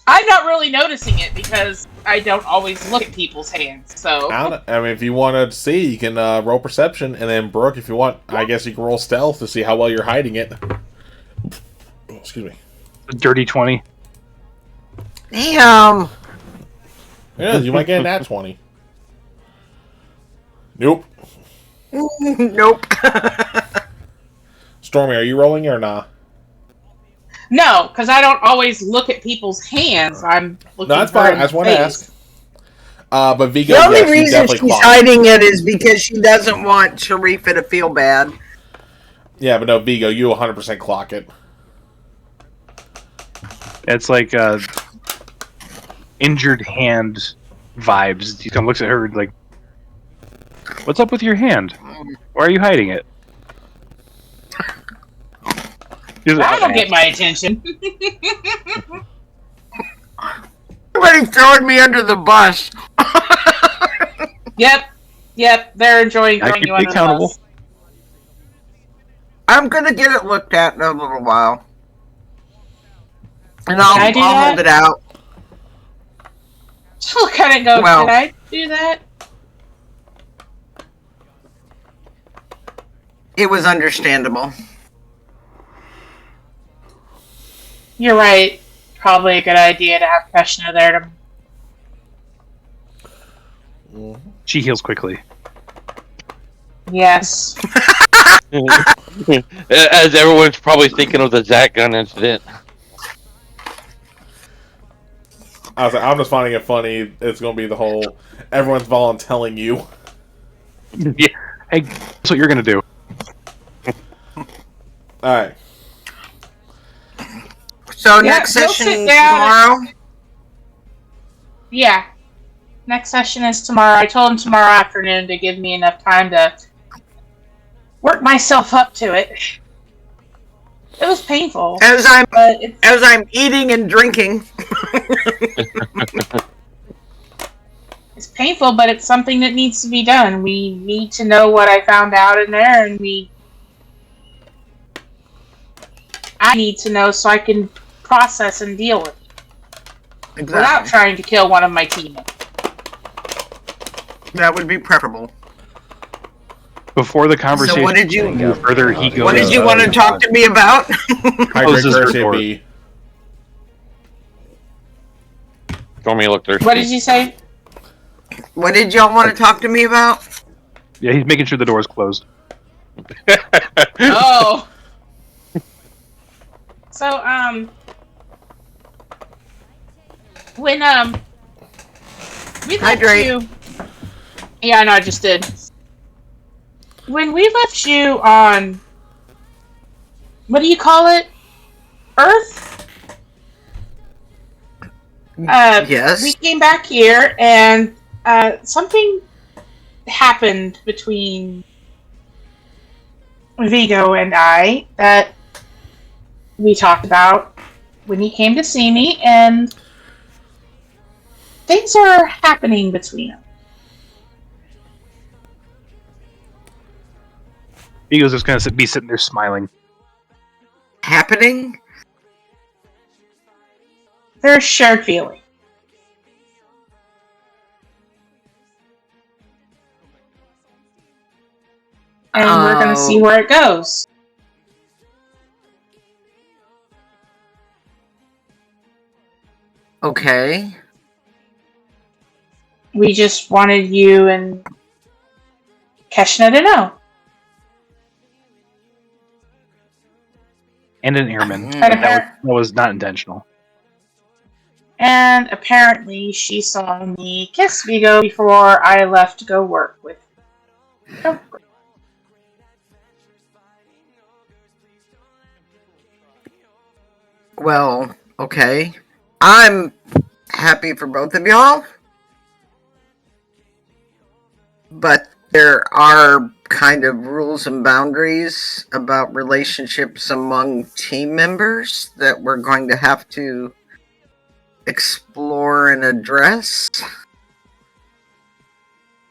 I'm not really noticing it because I don't always look at people's hands. So I mean, if you want to see, you can roll perception, and then Brooke, if you want, I guess you can roll stealth to see how well you're hiding it. Oh, excuse me. A dirty 20. Damn. Yeah, you might get an nat 20. Nope. Nope. Stormy, are you rolling or not? no, because I don't always look at people's hands. I'm looking. No, that's for fine. in I just the want to face. ask. But Vigo, The only yes, you reason definitely she's clocked. hiding it is because she doesn't want Sharifa to feel bad. Yeah, but no, Vigo, you 100% clock it. It's like injured hand vibes. He kind of looks at her like, "What's up with your hand? Why are you hiding it?" She's like, That'll get my attention. Somebody throwing me under the bus. Yep. They're enjoying I throwing keep you me under the accountable. bus. I'm gonna get it looked at in a little while. And Can I do I'll that? hold it out. She'll kind of go, Well- did I do that? It was understandable. You're right. Probably a good idea to have Krishna there to. She heals quickly. Yes. As everyone's probably thinking of the Zach gun incident. I'm just finding it funny. It's going to be the whole everyone's volunteering you. Yeah. Hey, that's what you're gonna do. All right. So Yeah, next go session sit down tomorrow. Yeah. Next session is tomorrow. I told him tomorrow afternoon to give me enough time to work myself up to it. It was painful, As I'm but it's eating and drinking. it's painful, but it's something that needs to be done. We need to know what I found out in there, and I need to know so I can process and deal with it without trying to kill one of my teammates. That would be preferable. Before the conversation So what did you? goes further, he goes. What did you want to talk to me about? Hi, Closes Greg the door. Garcia B. Told me to look thirsty. What did you say? What did y'all want to talk to me about? Yeah, he's making sure the door's closed. Oh. So, when, we left Hydrate. you... Yeah, I know, I just did. When we left you on... What do you call it? Earth? Yes. We came back here, and, something happened between Vigo and I that we talked about when he came to see me, and things are happening between us. Ego's just gonna be sitting there smiling. Happening? They're a shared feeling. And we're gonna see where it goes. Okay. We just wanted you and Keshna to know. And an airman. Mm. That was not intentional. And apparently she saw me kiss Vigo before I left to go work with. Well, okay. I'm happy for both of y'all. But there are kind of rules and boundaries about relationships among team members that we're going to have to explore and address.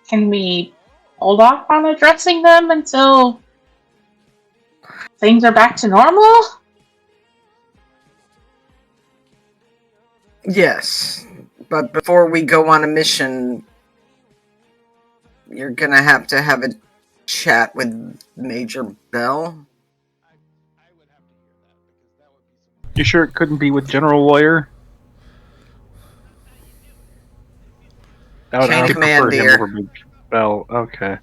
Can we hold off on addressing them until things are back to normal? Yes, but before we go on a mission, you're gonna have a chat with Major Bell. You sure it couldn't be with General Lawyer? Chain of command, dear. Bell. Okay.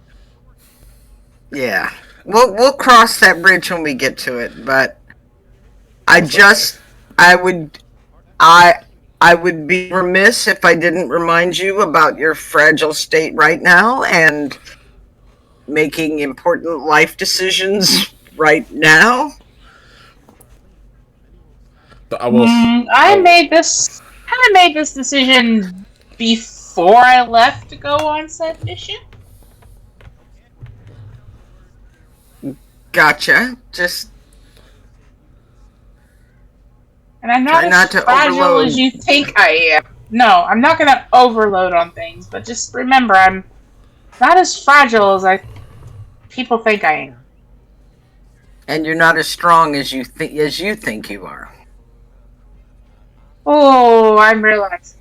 Yeah, we'll cross that bridge when we get to it. But I would be remiss if I didn't remind you about your fragile state right now and making important life decisions right now. I made this decision before I left to go on said mission. Gotcha. Just and I'm not as fragile as you think I am. No, I'm not going to overload on things, but just remember, I'm not as fragile as people think I am. And you're not as strong as you think you are. Oh, I'm realizing.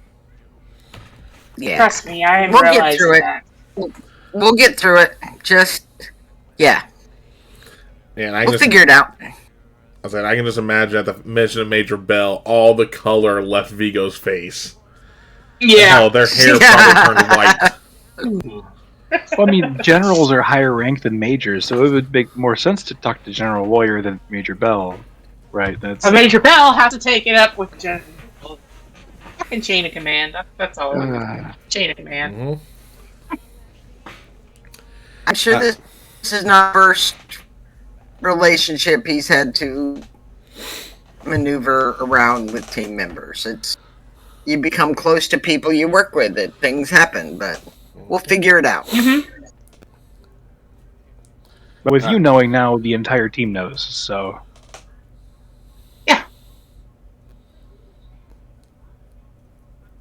Yeah. Trust me, I am realizing get through that. We'll get through it. Just, yeah. Yeah, and we'll figure it out. I said, I can just imagine at the mention of Major Bell, all the color left Vigo's face. Yeah. Oh, their hair probably turned white. Well, I mean, generals are higher ranked than majors, so it would make more sense to talk to General Lawyer than Major Bell, right? But Major Bell has to take it up with General. Fucking chain of command. That's all. Chain of command. Mm-hmm. I'm sure this is not the first relationship he's had to maneuver around with team members. You become close to people you work with. Things happen, but we'll figure it out. Mm-hmm. But with you knowing now, the entire team knows, so... Yeah.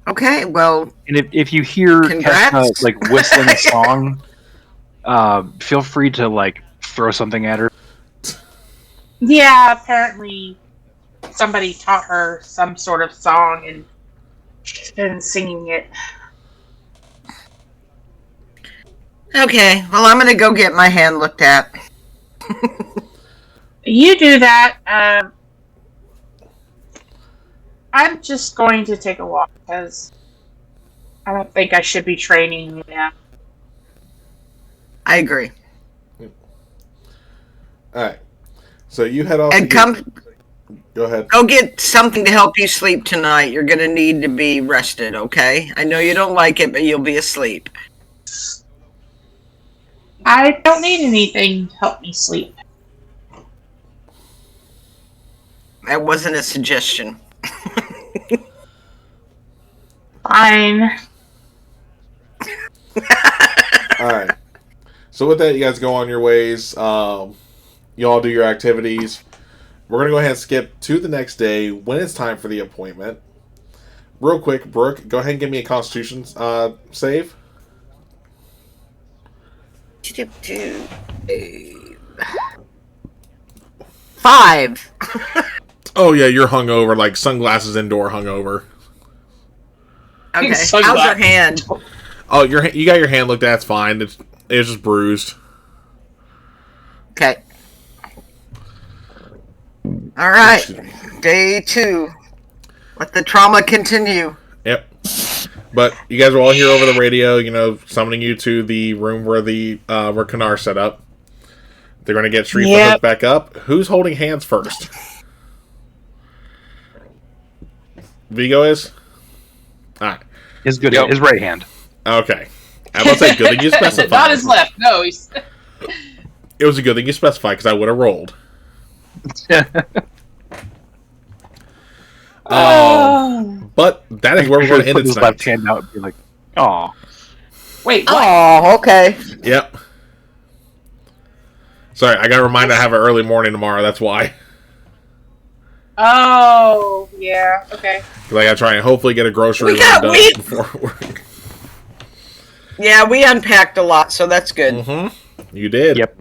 Okay, well... And if you hear Keshna, like, whistling a song, feel free to, throw something at her. Yeah, apparently somebody taught her some sort of song and she's been singing it. Okay, well, I'm gonna go get my hand looked at. You do that. I'm just going to take a walk because I don't think I should be training now. I agree. Alright. So you head off. And go ahead. Go get something to help you sleep tonight. You're gonna need to be rested, okay? I know you don't like it, but you'll be asleep. I don't need anything to help me sleep. That wasn't a suggestion. Fine. Alright. So with that, you guys go on your ways. You all do your activities. We're going to go ahead and skip to the next day when it's time for the appointment. Real quick, Brooke, go ahead and give me a Constitution save. 5. Oh yeah, you're hungover, like sunglasses indoor hungover. Okay. So How's glad. your hand? Oh, you got your hand looked at. It's fine. It's just bruised. Okay. All right. Day 2. Let the trauma continue. Yep. But you guys are all here over the radio, summoning you to the room where where Kanar set up. They're going to get Sharifa hooked back up. Who's holding hands first? Vigo is? Alright. His his right hand. Okay. I was about to say, good thing you specified. Not his left. No, he's. It was a good thing you specified, because I would have rolled. But that is where we're going to end it his tonight. left hand out and be like, "Oh, Wait, what? Oh, okay. Yep. Sorry, I got reminded I have an early morning tomorrow, that's why. Oh, yeah. Okay. Because I got to try and hopefully get a grocery We run got done weed. before work. Yeah, we unpacked a lot, so that's good. Mm-hmm. You did. Yep.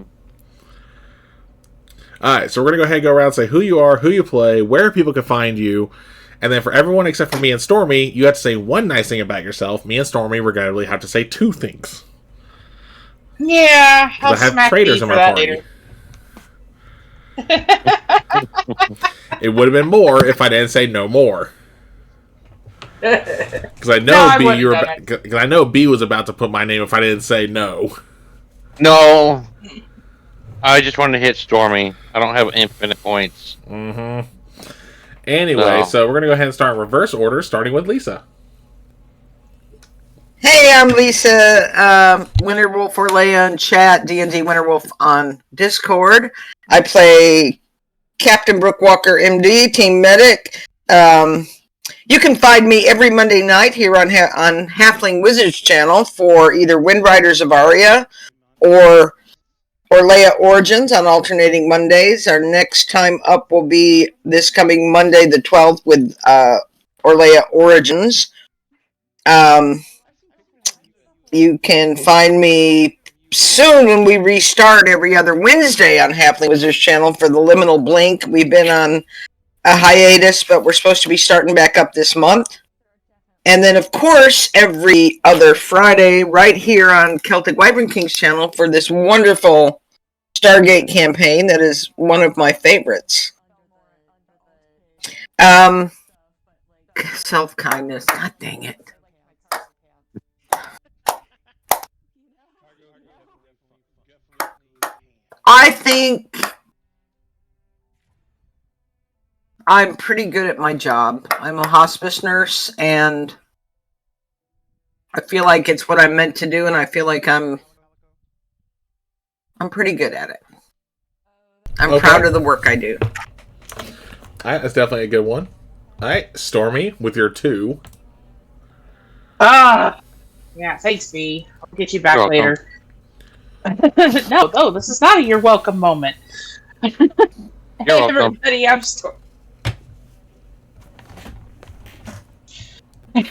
Alright, so we're going to go ahead and go around and say who you are, who you play, where people can find you, and then for everyone except for me and Stormy, you have to say one nice thing about yourself. Me and Stormy regrettably have to say 2 things. Yeah, I'll I have smack traitors you in for my that party. later. It would have been more if I didn't say no more. Because I know No, I B, wouldn't you were. have done Because I know B was about to put my name if I didn't say no. No. I just wanted to hit Stormy. I don't have infinite points. Mm-hmm. Anyway, No. so we're gonna go ahead and start in reverse order, starting with Lisa. Hey, I'm Lisa, Winterwolf or Leia in chat, D&D Winterwolf on Discord. I play Captain Brookwalker, MD, Team Medic. You can find me every Monday night here on Halfling Wizards channel for either Wind Riders of Aria or Leia Origins on alternating Mondays. Our next time up will be this coming Monday, the 12th, with Orleia Origins. You can find me soon when we restart every other Wednesday on Halfling Wizards channel for the Liminal Blink. We've been on a hiatus, but we're supposed to be starting back up this month. And then, of course, every other Friday right here on Celtic Wyvern King's channel for this wonderful Stargate campaign that is one of my favorites. Self-kindness. God dang it. I think I'm pretty good at my job. I'm a hospice nurse, and I feel like it's what I'm meant to do, and I feel like I'm pretty good at it. I'm proud of the work I do. Alright, that's definitely a good one. Alright, Stormy, with your 2. Yeah, thanks, V. I'll get you back You're later. No, this is not a you're welcome moment. Hey, welcome. everybody, I'm Stormy. Hey,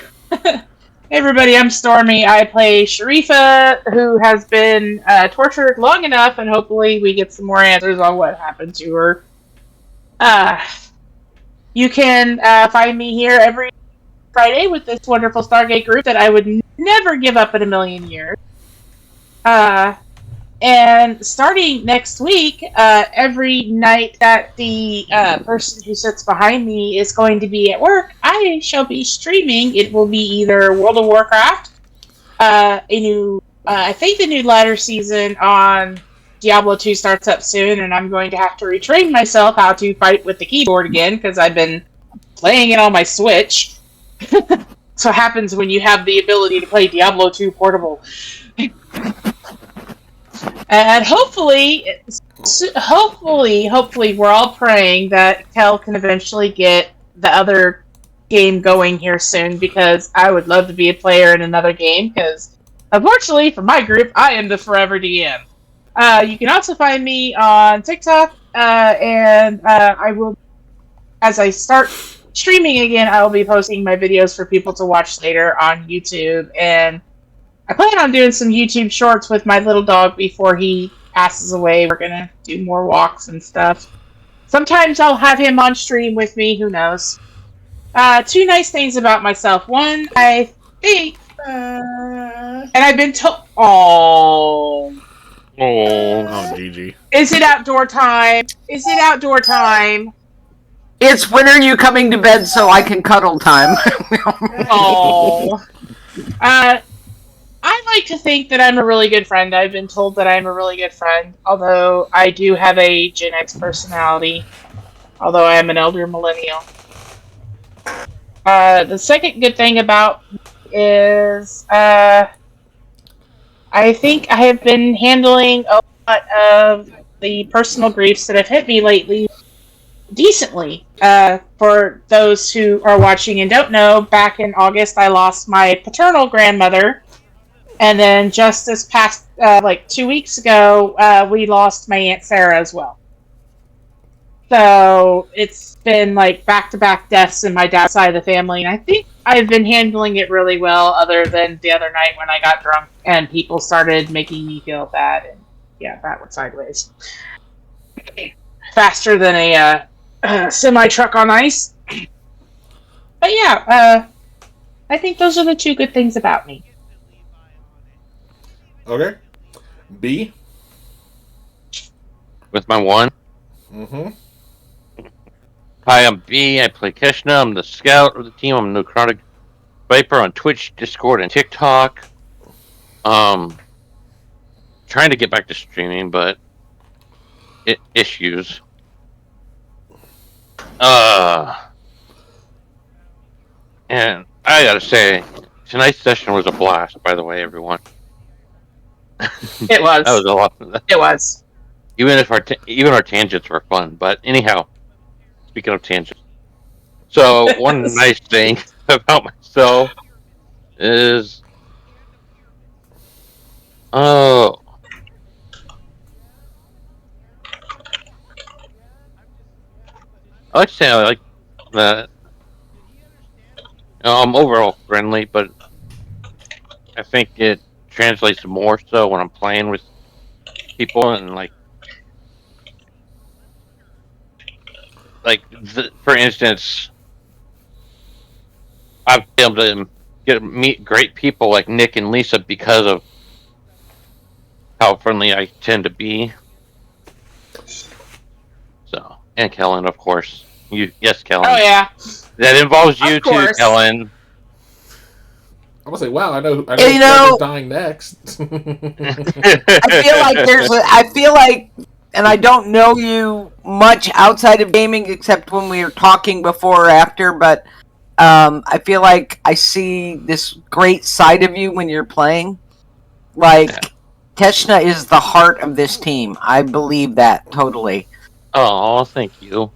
everybody, I'm Stormy. I play Sharifa, who has been tortured long enough, and hopefully we get some more answers on what happened to her. You can find me here every Friday with this wonderful Stargate group that I would never give up in a million years. And starting next week, every night that the person who sits behind me is going to be at work, I shall be streaming. It will be either World of Warcraft, I think the new ladder season on Diablo 2 starts up soon, and I'm going to have to retrain myself how to fight with the keyboard again, because I've been playing it on my Switch. So it happens when you have the ability to play Diablo 2 portable. And hopefully, we're all praying that Kel can eventually get the other game going here soon, because I would love to be a player in another game, because unfortunately for my group, I am the forever DM. You can also find me on TikTok, and I will, as I start streaming again, I will be posting my videos for people to watch later on YouTube, and I plan on doing some YouTube shorts with my little dog before he passes away. We're gonna do more walks and stuff. Sometimes I'll have him on stream with me, who knows. 2 nice things about myself. One, I Hey, and I've been told. Oh, Oh, GG. is it outdoor time? Is it outdoor time? It's when are you coming to bed so I can cuddle time? Oh. I like to think that I'm a really good friend. I've been told that I'm a really good friend, although I do have a Gen X personality, although I am an elder millennial. The second good thing about me is I think I have been handling a lot of the personal griefs that have hit me lately decently. For those who are watching and don't know, back in August I lost my paternal grandmother. And then just this past, 2 weeks ago, we lost my Aunt Sarah as well. So it's been like back-to-back deaths in my dad's side of the family, and I think I've been handling it really well, other than the other night when I got drunk and people started making me feel bad, and yeah, that went sideways. Faster than a semi-truck on ice. But yeah, I think those are the two good things about me. Okay. B. with my one. Mm-hmm. Hi, I'm B. I play Keshna. I'm the scout of the team. I'm Necrotic Viper on Twitch, Discord, and TikTok. Trying to get back to streaming, but issues. And I gotta say, tonight's session was a blast. By the way, everyone, It was. that was a lot. It was. Even if even our tangents were fun. But anyhow, speaking of tangents, so one nice thing about myself is, oh, I like to say I like that. I'm overall friendly, but I think it translates more so when I'm playing with people and for instance, I've been able to meet great people like Nick and Lisa because of how friendly I tend to be. So, and Kellen, of course. Yes, Kellen. Oh yeah. That involves you Of too, course. Kellen. I'm gonna say, wow, I know You know- whoever's dying next. I feel like, and I don't know you much outside of gaming except when we were talking before or after, but I feel like I see this great side of you when you're playing. Like, Yeah. Teshna is the heart of this team. I believe that totally. Oh, thank you.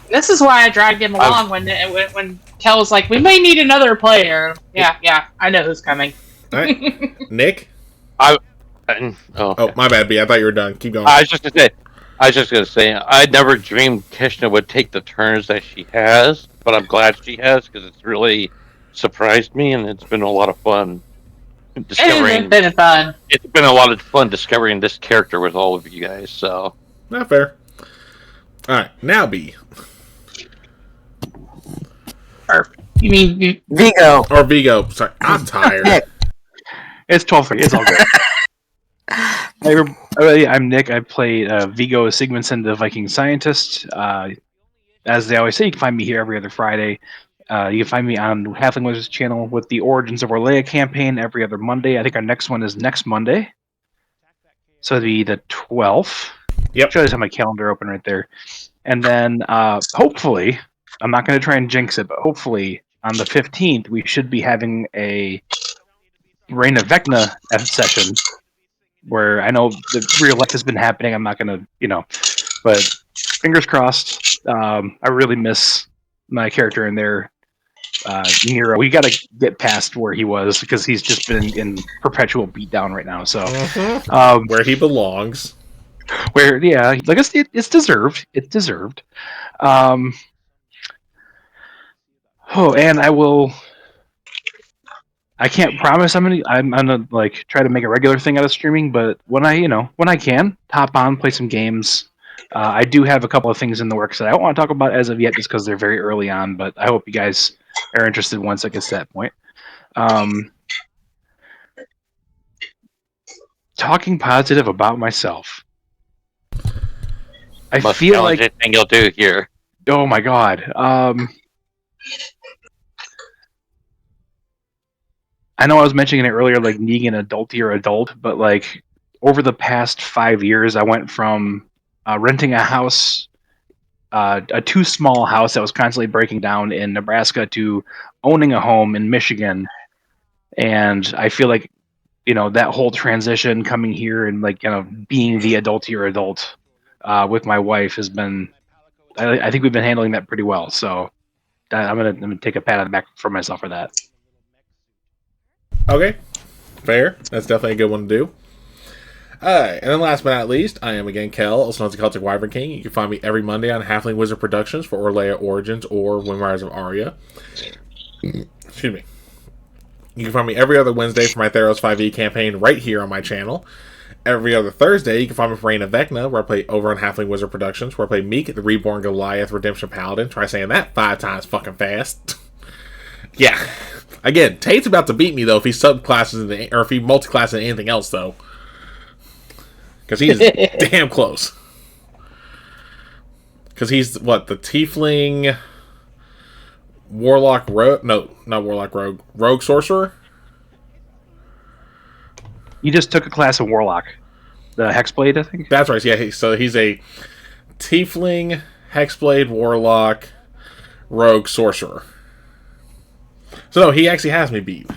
This is why I dragged him along when Kel was like, "We may need another player." Yeah, I know who's coming. All right. Nick? Oh, my bad, B. I thought you were done. Keep going. I was just gonna say, I never dreamed Kishna would take the turns that she has, but I'm glad she has because it's really surprised me, and it's been a lot of fun discovering. It's been fun. It's been a lot of fun discovering this character with all of you guys. So, Not fair. All right, now B. You mean Vigo. Or Vigo. Sorry, I'm tired. It's 12-3. It's all good. I'm Nick. I play Vigo Sigmundson, the Viking scientist. As they always say, you can find me here every other Friday. You can find me on Halfling Wizards channel with the Origins of Orlea campaign every other Monday. I think our next one is next Monday. So it'll be the 12th. Yep. I just have my calendar open right there. And then hopefully, I'm not going to try and jinx it, but hopefully on the 15th, we should be having a Reign of Vecna session where I know the real life has been happening. I'm not going to, but fingers crossed. I really miss my character in there, Nero. We got to get past where he was because he's just been in perpetual beatdown right now. So, where he belongs. Like it's deserved. It's deserved. And I can't promise I'm gonna like try to make a regular thing out of streaming, but when I can hop on, play some games. I do have a couple of things in the works that I don't want to talk about as of yet, just because they're very early on. But I hope you guys are interested once it gets to that point. Talking positive about myself. I Most feel like, challenging thing you'll do here. oh my god. I know I was mentioning it earlier, like needing an adultier adult, but like over the past 5 years, I went from renting a house, a too small house that was constantly breaking down in Nebraska, to owning a home in Michigan. And I feel like, that whole transition coming here and like, being the adultier adult with my wife has been, I think we've been handling that pretty well. So I'm gonna take a pat on the back for myself for that. Okay, fair. That's definitely a good one to do. Alright, and then last but not least, I am again Kel, also known as the Celtic Wyvern King. You can find me every Monday on Halfling Wizard Productions for Orlea Origins or Windriders of Aria. Excuse me. You can find me every other Wednesday for my Theros 5e campaign right here on my channel. Every other Thursday, you can find me for Reign of Vecna, where I play over on Halfling Wizard Productions, where I play Meek, the Reborn Goliath Redemption Paladin. Try saying that 5 times fucking fast. Yeah. Again, Tate's about to beat me, though, if he subclasses or if he multiclasses in anything else, though. Because he is damn close. Because he's, the Tiefling... Warlock Rogue... No, not Warlock Rogue. Rogue Sorcerer? You just took a class of Warlock. The Hexblade, I think? That's right, yeah. So he's a Tiefling, Hexblade, Warlock, Rogue Sorcerer. So no, he actually has me beat.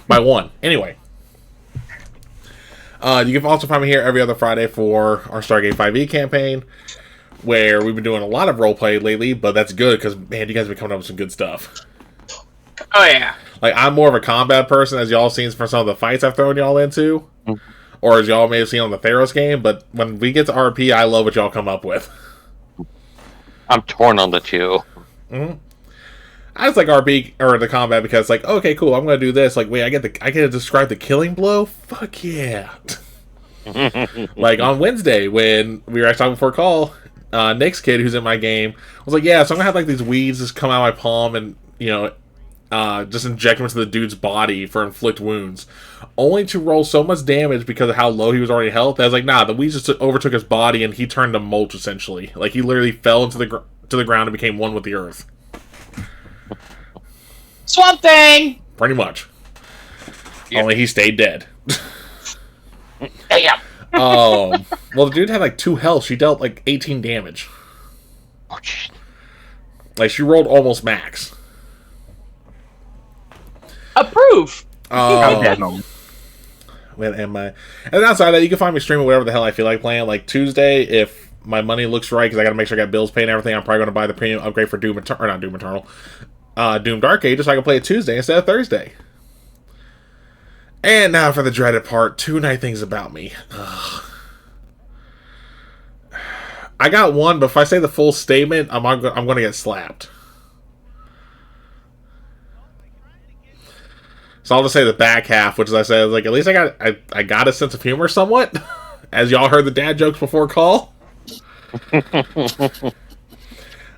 By 1. Anyway. You can also find me here every other Friday for our Stargate 5e campaign, where we've been doing a lot of roleplay lately, but that's good because, man, you guys have been coming up with some good stuff. Oh, yeah. Like, I'm more of a combat person, as y'all seen from some of the fights I've thrown y'all into, or as y'all may have seen on the Theros game, but when we get to RP, I love what y'all come up with. I'm torn on the two. Mm-hmm. I just like RP, or the combat, because, like, okay, cool, I'm gonna do this. Like, wait, I get to describe the killing blow? Fuck yeah. Like, on Wednesday, when we were actually talking before call, Nick's kid, who's in my game, was like, yeah, so I'm gonna have, like, these weeds just come out of my palm and, just inject them into the dude's body for inflict wounds. Only to roll so much damage because of how low he was already health. I was like, nah, the weeds just overtook his body and he turned to mulch, essentially. Like, he literally fell into the ground and became one with the earth. Swamp Thing! Pretty much. Yeah. Only he stayed dead. Damn. Well, the dude had like 2 health. She dealt like 18 damage. Oh, shit. Like, she rolled almost max. Approve! Dead moment. When am I? And outside of that, you can find me streaming whatever the hell I feel like playing. Like Tuesday, if my money looks right, because I got to make sure I got bills paid and everything, I'm probably going to buy the premium upgrade for Doom Eternal, or not Doom Eternal, Doom Dark Ages, so I can play it Tuesday instead of Thursday. And now for the dreaded part, 2 night things about me. Ugh. I got one, but if I say the full statement, I'm going to get slapped. So I'll just say the back half, which, as I said, like, at least I got a sense of humor somewhat, as y'all heard the dad jokes before call. Hey,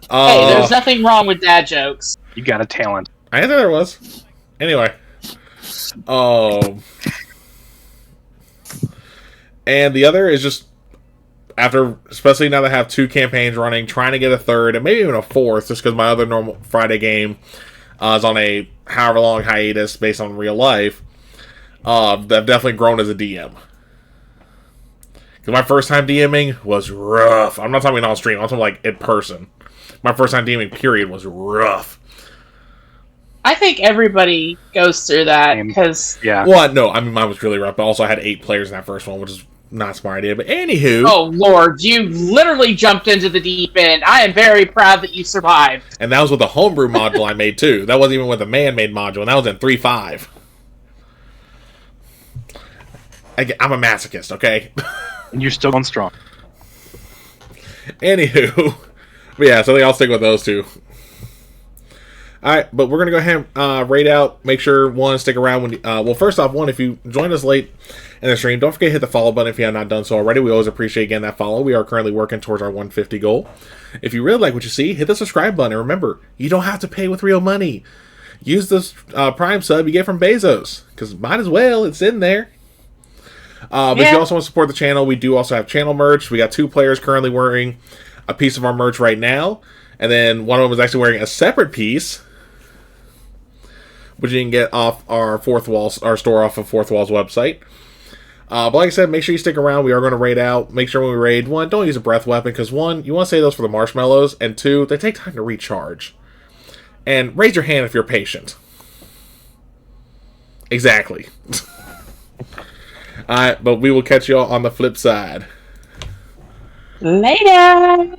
there's nothing wrong with dad jokes. You got a talent. I didn't think there was. Anyway. And the other is just, after, especially now that I have 2 campaigns running, trying to get a third, and maybe even a 4th, just because my other normal Friday game is on a however long hiatus based on real life. I've definitely grown as a DM. Because my first time DMing was rough. I'm not talking on stream, I'm talking like in person. My first time DMing period was rough. I think everybody goes through that, because... Yeah. Well, no, I mean, mine was really rough, but also I had 8 players in that first one, which is not a smart idea. But anywho... Oh, Lord, you literally jumped into the deep end. I am very proud that you survived. And that was with a homebrew module I made, too. That wasn't even with a man-made module, and that was in 3.5. I'm a masochist, okay? And you're still going strong. Anywho... But yeah, so I'll stick with those 2. All right, but we're gonna go ahead and raid out. Make sure stick around when. Well, first off, if you joined us late in the stream, don't forget to hit the follow button if you have not done so already. We always appreciate getting that follow. We are currently working towards our 150 goal. If you really like what you see, hit the subscribe button. And remember, you don't have to pay with real money. Use this Prime sub you get from Bezos, because might as well. It's in there. But if you also want to support the channel, we do also have channel merch. We got 2 players currently wearing a piece of our merch right now, and then one of them is actually wearing a separate piece, which you can get off our store off of Fourth Wall's website. But like I said, make sure you stick around. We are going to raid out. Make sure when we raid, 1, don't use a breath weapon, because 1, you want to save those for the marshmallows, and 2, they take time to recharge. And raise your hand if you're patient. Exactly. Alright, but we will catch y'all on the flip side. Later.